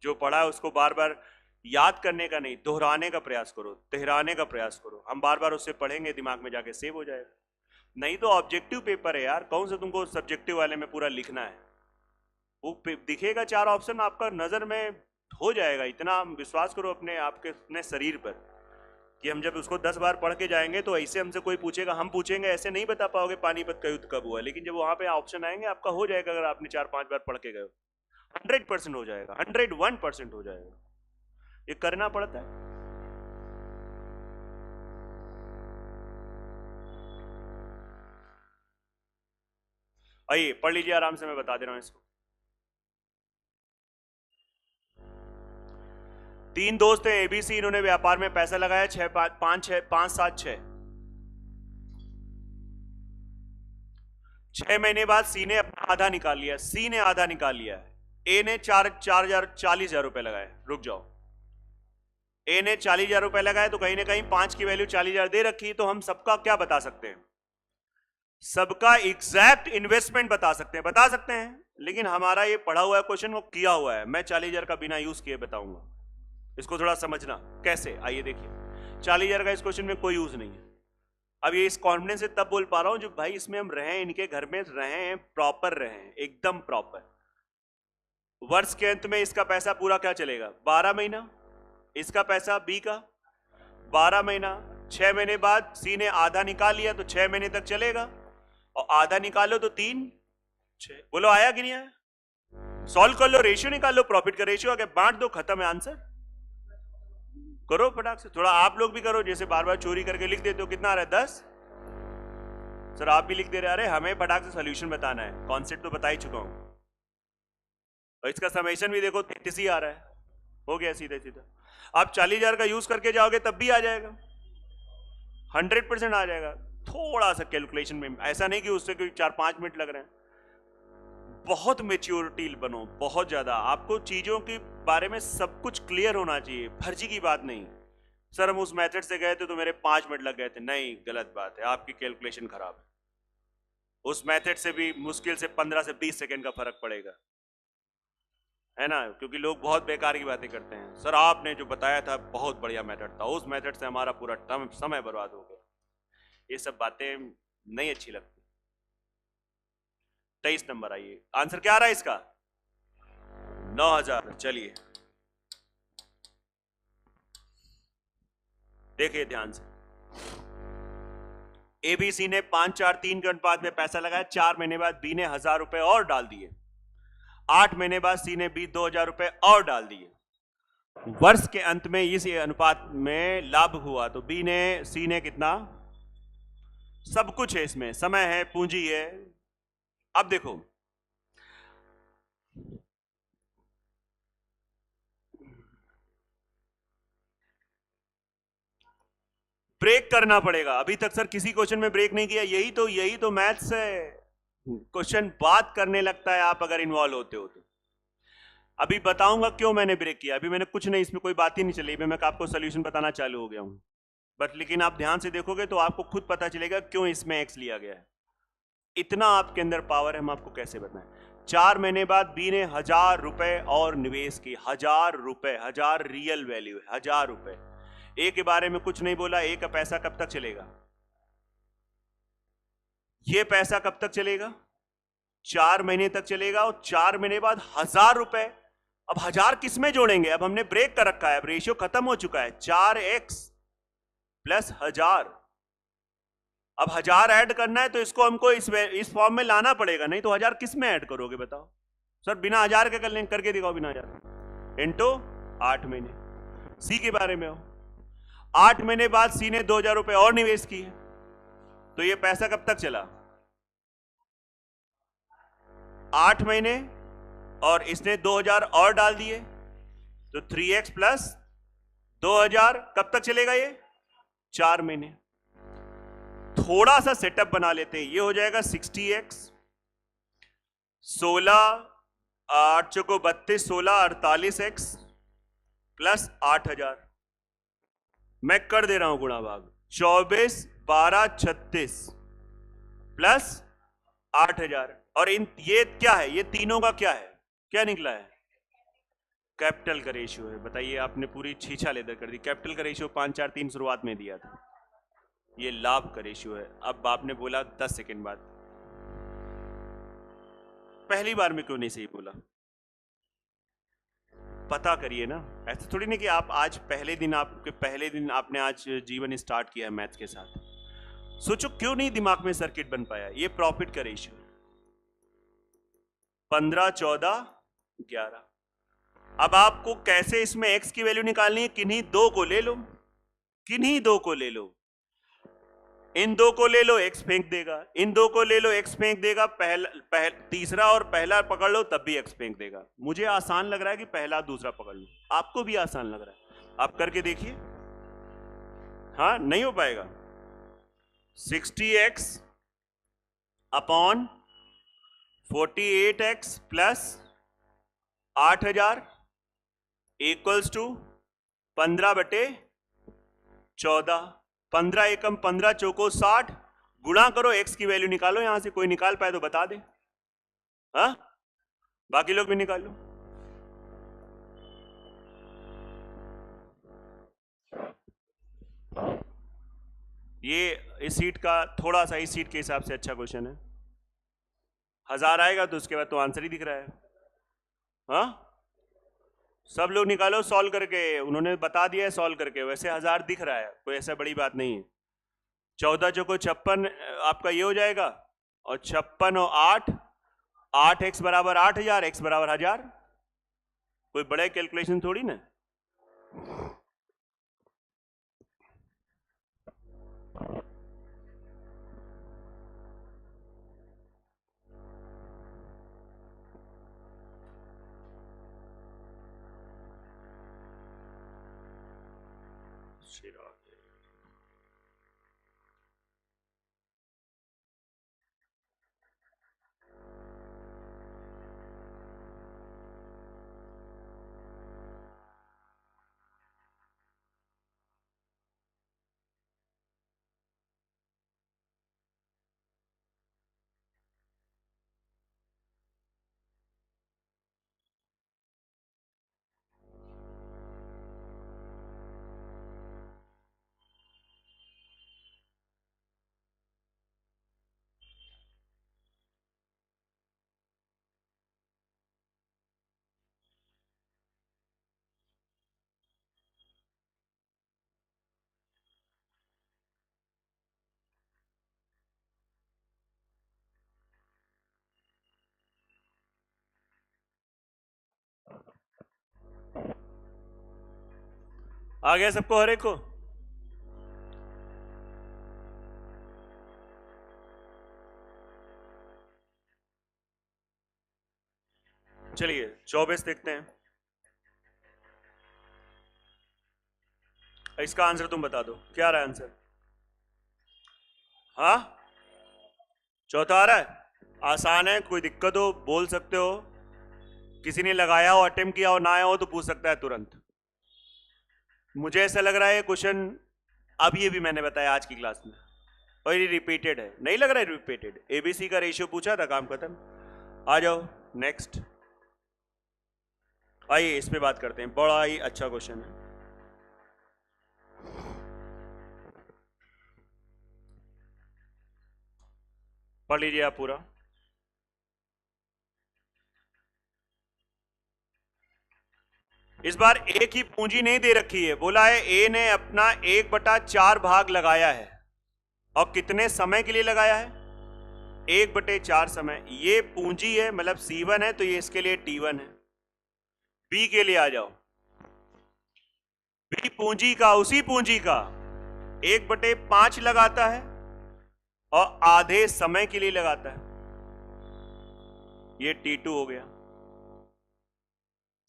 जो पढ़ा है उसको बार बार याद करने का नहीं, दोहराने का प्रयास करो, तिहराने का प्रयास करो। हम बार बार उससे पढ़ेंगे, दिमाग में जाके सेव हो जाएगा। नहीं तो ऑब्जेक्टिव पेपर है यार, कौन सा तुमको सब्जेक्टिव वाले में पूरा लिखना है? वो दिखेगा 4 ऑप्शन, आपका नजर में हो जाएगा। इतना विश्वास करो अपने आपके अपने शरीर पर कि हम जब उसको 10 बार पढ़ के जाएंगे तो ऐसे हमसे कोई पूछेगा, हम पूछेंगे ऐसे नहीं बता पाओगे पानीपत का युद्ध कब हुआ, लेकिन जब वहां पे ऑप्शन आएंगे आपका हो जाएगा। अगर आपने 4-5 बार पढ़ के गए 100% हो जाएगा, 101% हो जाएगा। ये करना पड़ता है। आइए पढ़ लीजिए आराम से, मैं बता दे रहा हूं इसको। 3 दोस्त हैं एबीसी, इन्होंने व्यापार में पैसा लगाया 5-7-6। 6 महीने बाद सी ने अपना आधा निकाल लिया, सी ने आधा निकाल लिया है। ए ने 40,000 रुपए लगाए। रुक जाओ, ए ने 40,000 रुपए लगाए तो कहीं ना कहीं 5 की वैल्यू 40,000 दे रखी, तो हम सबका क्या बता सकते हैं? सबका एग्जैक्ट इन्वेस्टमेंट बता सकते हैं। लेकिन हमारा ये पढ़ा हुआ क्वेश्चन वो किया हुआ है, मैं 40,000 का बिना यूज किए बताऊंगा। इसको थोड़ा समझना कैसे, आइए देखिए। 40,000 का इस क्वेश्चन में कोई यूज नहीं है। अब ये इस कॉन्फिडेंस से तब बोल पा रहा हूं जब भाई इसमें हम रहे, इनके घर में रहे, प्रॉपर रहे, एकदम प्रॉपर। वर्ष के अंत में इसका पैसा पूरा क्या चलेगा? 12 महीना। इसका पैसा बी का 12 महीना। 6 महीने बाद सी ने आधा निकाल लिया तो 6 महीने तक चलेगा, और आधा निकालो तो 3-6। बोलो आया कि नहीं आया? सॉल्व कर लो, रेशियो निकाल लो, प्रॉफिट का रेशियो आगे बांट दो, खत्म है आंसर। करो फटाक से, थोड़ा आप लोग भी करो, जैसे बार बार चोरी करके लिख देते हो। कितना आ रहा है? 10। सर आप भी लिख दे रहे, अरे हमें फटाक से सॉल्यूशन बताना है, कॉन्सेप्ट तो बता ही चुका हूं। और इसका समेशन भी देखो 33 ही आ रहा है, हो गया सीधा सीधा। आप 40,000 का यूज करके जाओगे तब भी आ जाएगा, 100% आ जाएगा। थोड़ा सा कैलकुलेशन में, ऐसा नहीं कि उससे कोई 4-5 मिनट लग रहे हैं। बहुत मेच्योरिटी बनो, बहुत ज्यादा। आपको चीजों के बारे में सब कुछ क्लियर होना चाहिए, फर्जी की बात नहीं। सर हम उस मेथड से गए थे तो मेरे 5 मिनट लग गए थे, नहीं, गलत बात है, आपकी कैलकुलेशन खराब है। उस मेथड से भी मुश्किल से 15 से 20 सेकंड का फर्क पड़ेगा, है ना? क्योंकि लोग बहुत बेकार की बातें करते हैं। सर आपने जो बताया था बहुत बढ़िया मेथड था, उस मेथड से हमारा पूरा समय बर्बाद हो गया। ये सब बातें नहीं अच्छी लगती। 23 नंबर, आइए आंसर क्या आ रहा है इसका? 9,000। चलिए देखिए ध्यान से। एबीसी ने 5-4-3 के अनुपात में पैसा लगाया। 4 महीने बाद बी ने 1,000 रुपए और डाल दिए। 8 महीने बाद सी ने बी 2,000 रुपए और डाल दिए। वर्ष के अंत में इस अनुपात में लाभ हुआ तो बी ने सी ने कितना? सब कुछ है इसमें, समय है, पूंजी है। अब देखो, ब्रेक करना पड़ेगा। अभी तक सर किसी क्वेश्चन में ब्रेक नहीं किया, यही तो मैथ्स है। क्वेश्चन बात करने लगता है आप अगर इन्वॉल्व होते हो तो। अभी बताऊंगा क्यों मैंने ब्रेक किया। अभी मैंने कुछ नहीं, इसमें कोई बात ही नहीं चली, मैं आपको सोल्यूशन बताना चालू हो गया हूं। बट लेकिन आप ध्यान से देखोगे तो आपको खुद पता चलेगा क्यों इसमें एक्स लिया गया है। इतना आपके अंदर पावर है, हम आपको कैसे बताएं। 4 महीने बाद बी ने 1,000 रुपए और निवेश की। 1,000 रुपए, 1,000 रियल वैल्यू है, 1,000 रुपए। ए के बारे में कुछ नहीं बोला। ए का पैसा कब तक चलेगा? ये पैसा कब तक चलेगा? 4 महीने तक चलेगा। और 4 महीने बाद 1,000 रुपए। अब 1,000 किस में जोड़ेंगे? अब हमने ब्रेक कर रखा है, अब रेशियो खत्म हो चुका है। 4x plus 1,000। अब 1,000 ऐड करना है तो इसको हमको इस फॉर्म में लाना पड़ेगा, नहीं तो 1,000 किस में ऐड करोगे बताओ? सर बिना 1,000 के करके दिखाओ, बिना 1,000 इंटू 8 महीने। सी के बारे में हो, 8 महीने बाद सी ने 2,000 रुपए और निवेश किए तो ये पैसा कब तक चला? 8 महीने, और इसने 2,000 और डाल दिए तो 3x प्लस 2,000 कब तक चलेगा? ये 4 महीने। थोड़ा सा सेटअप बना लेते हैं, ये हो जाएगा 60x, 16 8 चौको 32, 16 48x प्लस 8,000। मैं कर दे रहा हूं गुणा भाग। 24 12 36 प्लस 8,000। और ये क्या है? ये तीनों का क्या है? क्या निकला है? कैपिटल का रेशियो है। बताइए, आपने पूरी छीछा लेदर कर दी। कैपिटल का रेशियो 5-4-3 शुरुआत में दिया था। ये लाभ का रेशियो है। अब आपने बोला 10 सेकेंड बाद, पहली बार में क्यों नहीं सही बोला? पता करिए ना, ऐसे थोड़ी नहीं कि आप आज पहले दिन आपने आज जीवन स्टार्ट किया है मैथ के साथ। सोचो क्यों नहीं दिमाग में सर्किट बन पाया। ये प्रॉफिट का रेशियो 15, 14, 11। अब आपको कैसे इसमें x की वैल्यू निकालनी है? किन्हीं दो को ले लो, किन्हीं दो को ले लो, इन दो को ले लो, x फेंक देगा, इन दो को ले लो, x फेंक देगा, तीसरा और पहला पकड़ लो तब भी x फेंक देगा। मुझे आसान लग रहा है कि पहला दूसरा पकड़ लो, आपको भी आसान लग रहा है, आप करके देखिए। हाँ, नहीं हो पाएगा। 60x upon 48x plus 8000 equals to 15/14। 15 एकम 15 चौको 60, गुणा करो, x की वैल्यू निकालो। यहां से कोई निकाल पाए तो बता दे, हाँ? बाकी लोग भी निकाल लो। ये इस सीट का थोड़ा सा इस सीट के हिसाब से अच्छा क्वेश्चन है। 1000 आएगा तो उसके बाद तो आंसर ही दिख रहा है। हाँ, सब लोग निकालो सॉल्व करके, उन्होंने बता दिया है सॉल्व करके, वैसे 1000 दिख रहा है, कोई ऐसा बड़ी बात नहीं है। 14 चौको 56 आपका ये हो जाएगा, और 56 और 8x बराबर 8000, x बराबर 1000। कोई बड़े कैलकुलेशन थोड़ी ना। आ गया सबको, हर एक को? चलिए 24 देखते हैं। इसका आंसर तुम बता दो, क्या रहा है आंसर? हाँ, चौथा आ रहा है। आसान है, कोई दिक्कत हो बोल सकते हो, किसी ने लगाया हो, अटेम्प्ट किया हो, ना आया हो तो पूछ सकता है तुरंत। मुझे ऐसा लग रहा है क्वेश्चन, अब ये भी मैंने बताया आज की क्लास में, और ये रिपीटेड है, नहीं लग रहा है रिपीटेड। एबीसी का रेशियो पूछा था, काम खत्म। आ जाओ नेक्स्ट, आइए इस पे बात करते हैं, बड़ा ही अच्छा क्वेश्चन है। पढ़ लीजिए आप पूरा। इस बार एक ही पूंजी नहीं दे रखी है, बोला है ए ने अपना 1/4 भाग लगाया है, और कितने समय के लिए लगाया है? 1/4 समय। ये पूंजी है, मतलब C1 है, तो ये इसके लिए T1 है। बी के लिए आ जाओ। बी पूंजी का, उसी पूंजी का 1/5 लगाता है और आधे समय के लिए लगाता है, ये T2 हो गया।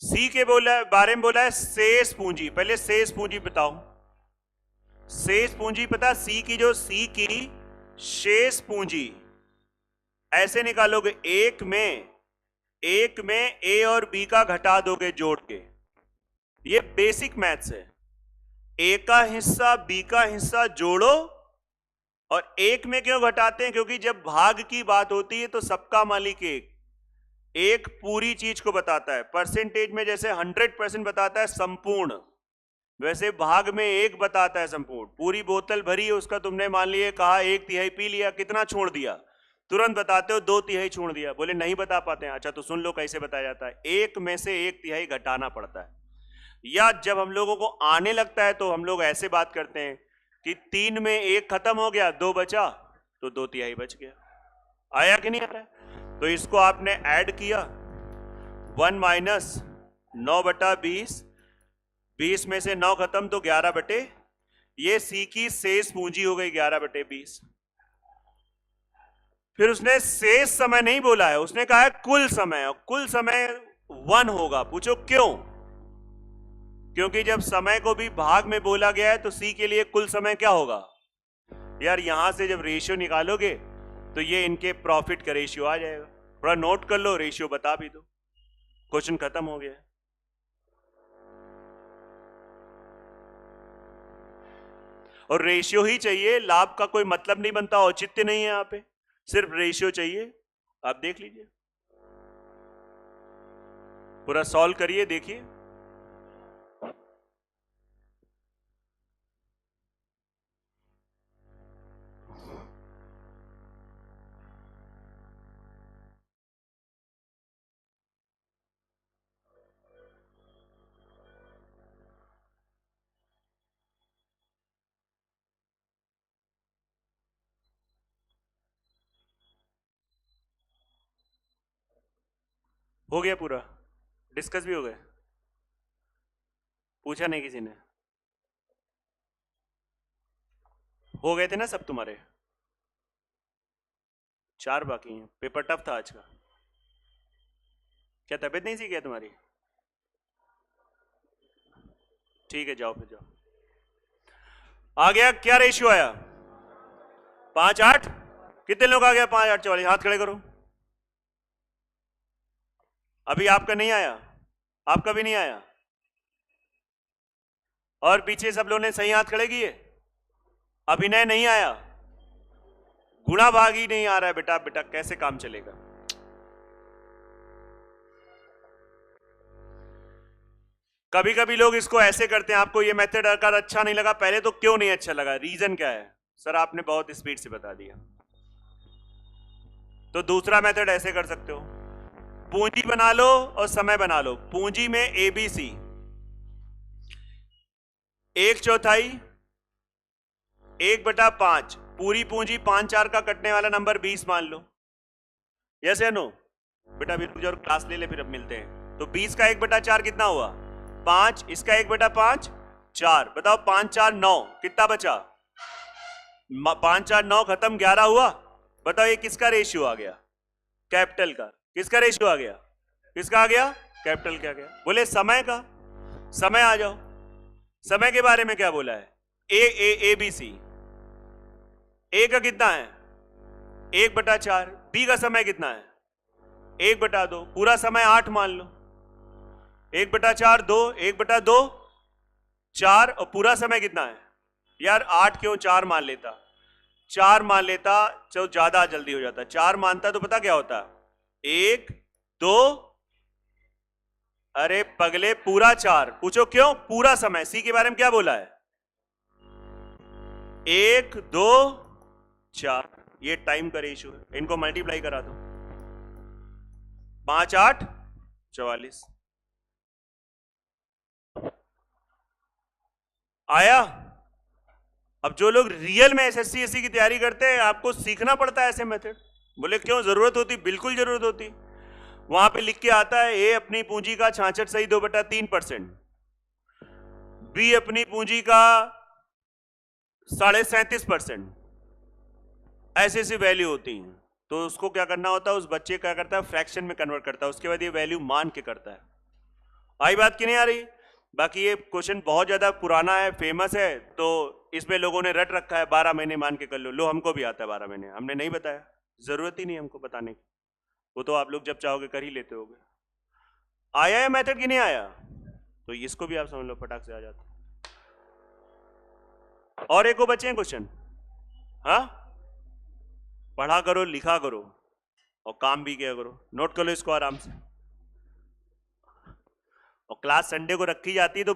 सी के बारे में बोला है शेष पूंजी। पहले शेष पूंजी बताओ, शेष पूंजी पता? सी की, जो सी की शेष पूंजी ऐसे निकालोगे, एक में ए और बी का घटा दोगे जोड़ के। ये बेसिक मैथ्स है। ए का हिस्सा बी का हिस्सा जोड़ो, और एक में क्यों घटाते हैं? क्योंकि जब भाग की बात होती है तो सबका मालिक एक पूरी चीज को बताता है। परसेंटेज में जैसे 100% बताता है संपूर्ण, वैसे भाग में एक बताता है संपूर्ण। पूरी बोतल भरी है, उसका तुमने मान लिया कहा 1/3 पी लिया, कितना छोड़ दिया? तुरंत बताते हो 2/3 छोड़ दिया। बोले नहीं बता पाते हैं। अच्छा तो सुन लो कैसे बताया जाता है। 1 में से 1/3 घटाना पड़ता है। या जब हम लोगों को आने लगता है तो हम लोग ऐसे बात करते हैं कि 3 में 1 खत्म हो गया, 2 बचा, तो 2/3 बच गया। आया कि नहीं आ रहा है? तो इसको आपने ऐड किया, 1 माइनस 9/20, 20 में से 9 खत्म तो 11/, ये सी की शेष पूंजी हो गई 11/20। फिर उसने शेष समय नहीं बोला है, उसने कहा है कुल समय, और कुल समय 1 होगा। पूछो क्यों? क्योंकि जब समय को भी भाग में बोला गया है तो सी के लिए कुल समय क्या होगा? यार यहां से जब रेशियो निकालोगे तो ये इनके प्रॉफिट का रेशियो आ जाएगा। थोड़ा नोट कर लो, रेशियो बता भी दो, क्वेश्चन खत्म हो गया। और रेशियो ही चाहिए, लाभ का कोई मतलब नहीं बनता, औचित्य नहीं है यहां पे, सिर्फ रेशियो चाहिए। आप देख लीजिए, पूरा सॉल्व करिए, देखिए। हो गया पूरा, डिस्कस भी हो गए, पूछा नहीं किसी ने? हो गए थे ना सब तुम्हारे? 4 बाकी हैं। पेपर टफ था आज का। क्या तबीयत नहीं सी क्या तुम्हारी? ठीक है, जाओ फिर जाओ। आ गया, क्या रेशियो आया? 5/8। कितने लोग आ गया 5/8 44? हाथ खड़े करो। अभी आपका नहीं आया, आपका भी नहीं आया, और पीछे सब लोगों ने सही हाथ खड़े किए। अभिनय नहीं आया, गुणा भाग ही नहीं आ रहा है बेटा। बेटा कैसे काम चलेगा? कभी कभी लोग इसको ऐसे करते हैं, आपको ये मेथड अगर अच्छा नहीं लगा पहले तो क्यों नहीं अच्छा लगा, रीजन क्या है? सर आपने बहुत स्पीड से बता दिया। तो दूसरा मेथड ऐसे कर सकते हो, पूंजी बना लो और समय बना लो। पूंजी में एबीसी, 1/4, 1/5, पूरी पूंजी 5/4 का कटने वाला नंबर 20 मान लो। यस या नो? बेटा अभी रुक जाओ, क्लास ले ले, फिर अब मिलते हैं। तो 20 का 1/4 कितना हुआ? 5। इसका 1/5 4। बताओ 5 4 9, कितना बचा? 5 4 9 खत्म, 11 हुआ। बताओ ये किसका रेशियो आ गया? कैपिटल का। किसका रेशियो आ गया? किसका आ गया? कैपिटल का आ गया। बोले समय का। समय आ जाओ, समय के बारे में क्या बोला है? A B C. ए का कितना है? 1/4। बी का समय कितना है? 1/2। पूरा समय 8 मान लो। 1/4 2, 1/2 4, और पूरा समय कितना है? यार 8 क्यों 4 मान लेता? 4 मान लेता तो ज्यादा जल्दी हो जाता। 4 मानता तो पता क्या होता? 1 2, अरे पगले पूरा 4। पूछो क्यों? पूरा समय। सी के बारे में क्या बोला है? 1 2 4, ये टाइम का रेशियो है। इनको मल्टीप्लाई करा दो, 5 8 44 आया। अब जो लोग रियल में एसएससी एससी की तैयारी करते हैं, आपको सीखना पड़ता है ऐसे मेथड। बोले क्यों? जरूरत होती, बिल्कुल जरूरत होती। वहां पे लिख के आता है ए अपनी पूंजी का 66 सही 2/3%, बी अपनी पूंजी का 37.5%, ऐसे ऐसी वैल्यू होती हैं। तो उसको क्या करना होता है? उस बच्चे क्या करता है? फ्रैक्शन में कन्वर्ट करता है, उसके बाद ये वैल्यू मान के करता है। आई बात कि नहीं आ रही? बाकी ये क्वेश्चन बहुत ज्यादा पुराना है, फेमस है, तो इसमें लोगों ने रट रखा है 12 महीने मान के कर लो। लो हमको भी आता है 12 महीने, हमने नहीं बताया, जरूरत ही नहीं हमको बताने की। वो तो आप लोग जब चाहोगे कर ही लेते होगे। आया है मेथड कि नहीं आया? तो इसको भी आप समझ लो, फटाक से आ जाता। और एक को बचे हैं क्वेश्चन। हाँ, पढ़ा करो, लिखा करो और काम भी किया करो। नोट कर लो इसको आराम से। और क्लास संडे को रखी जाती है तो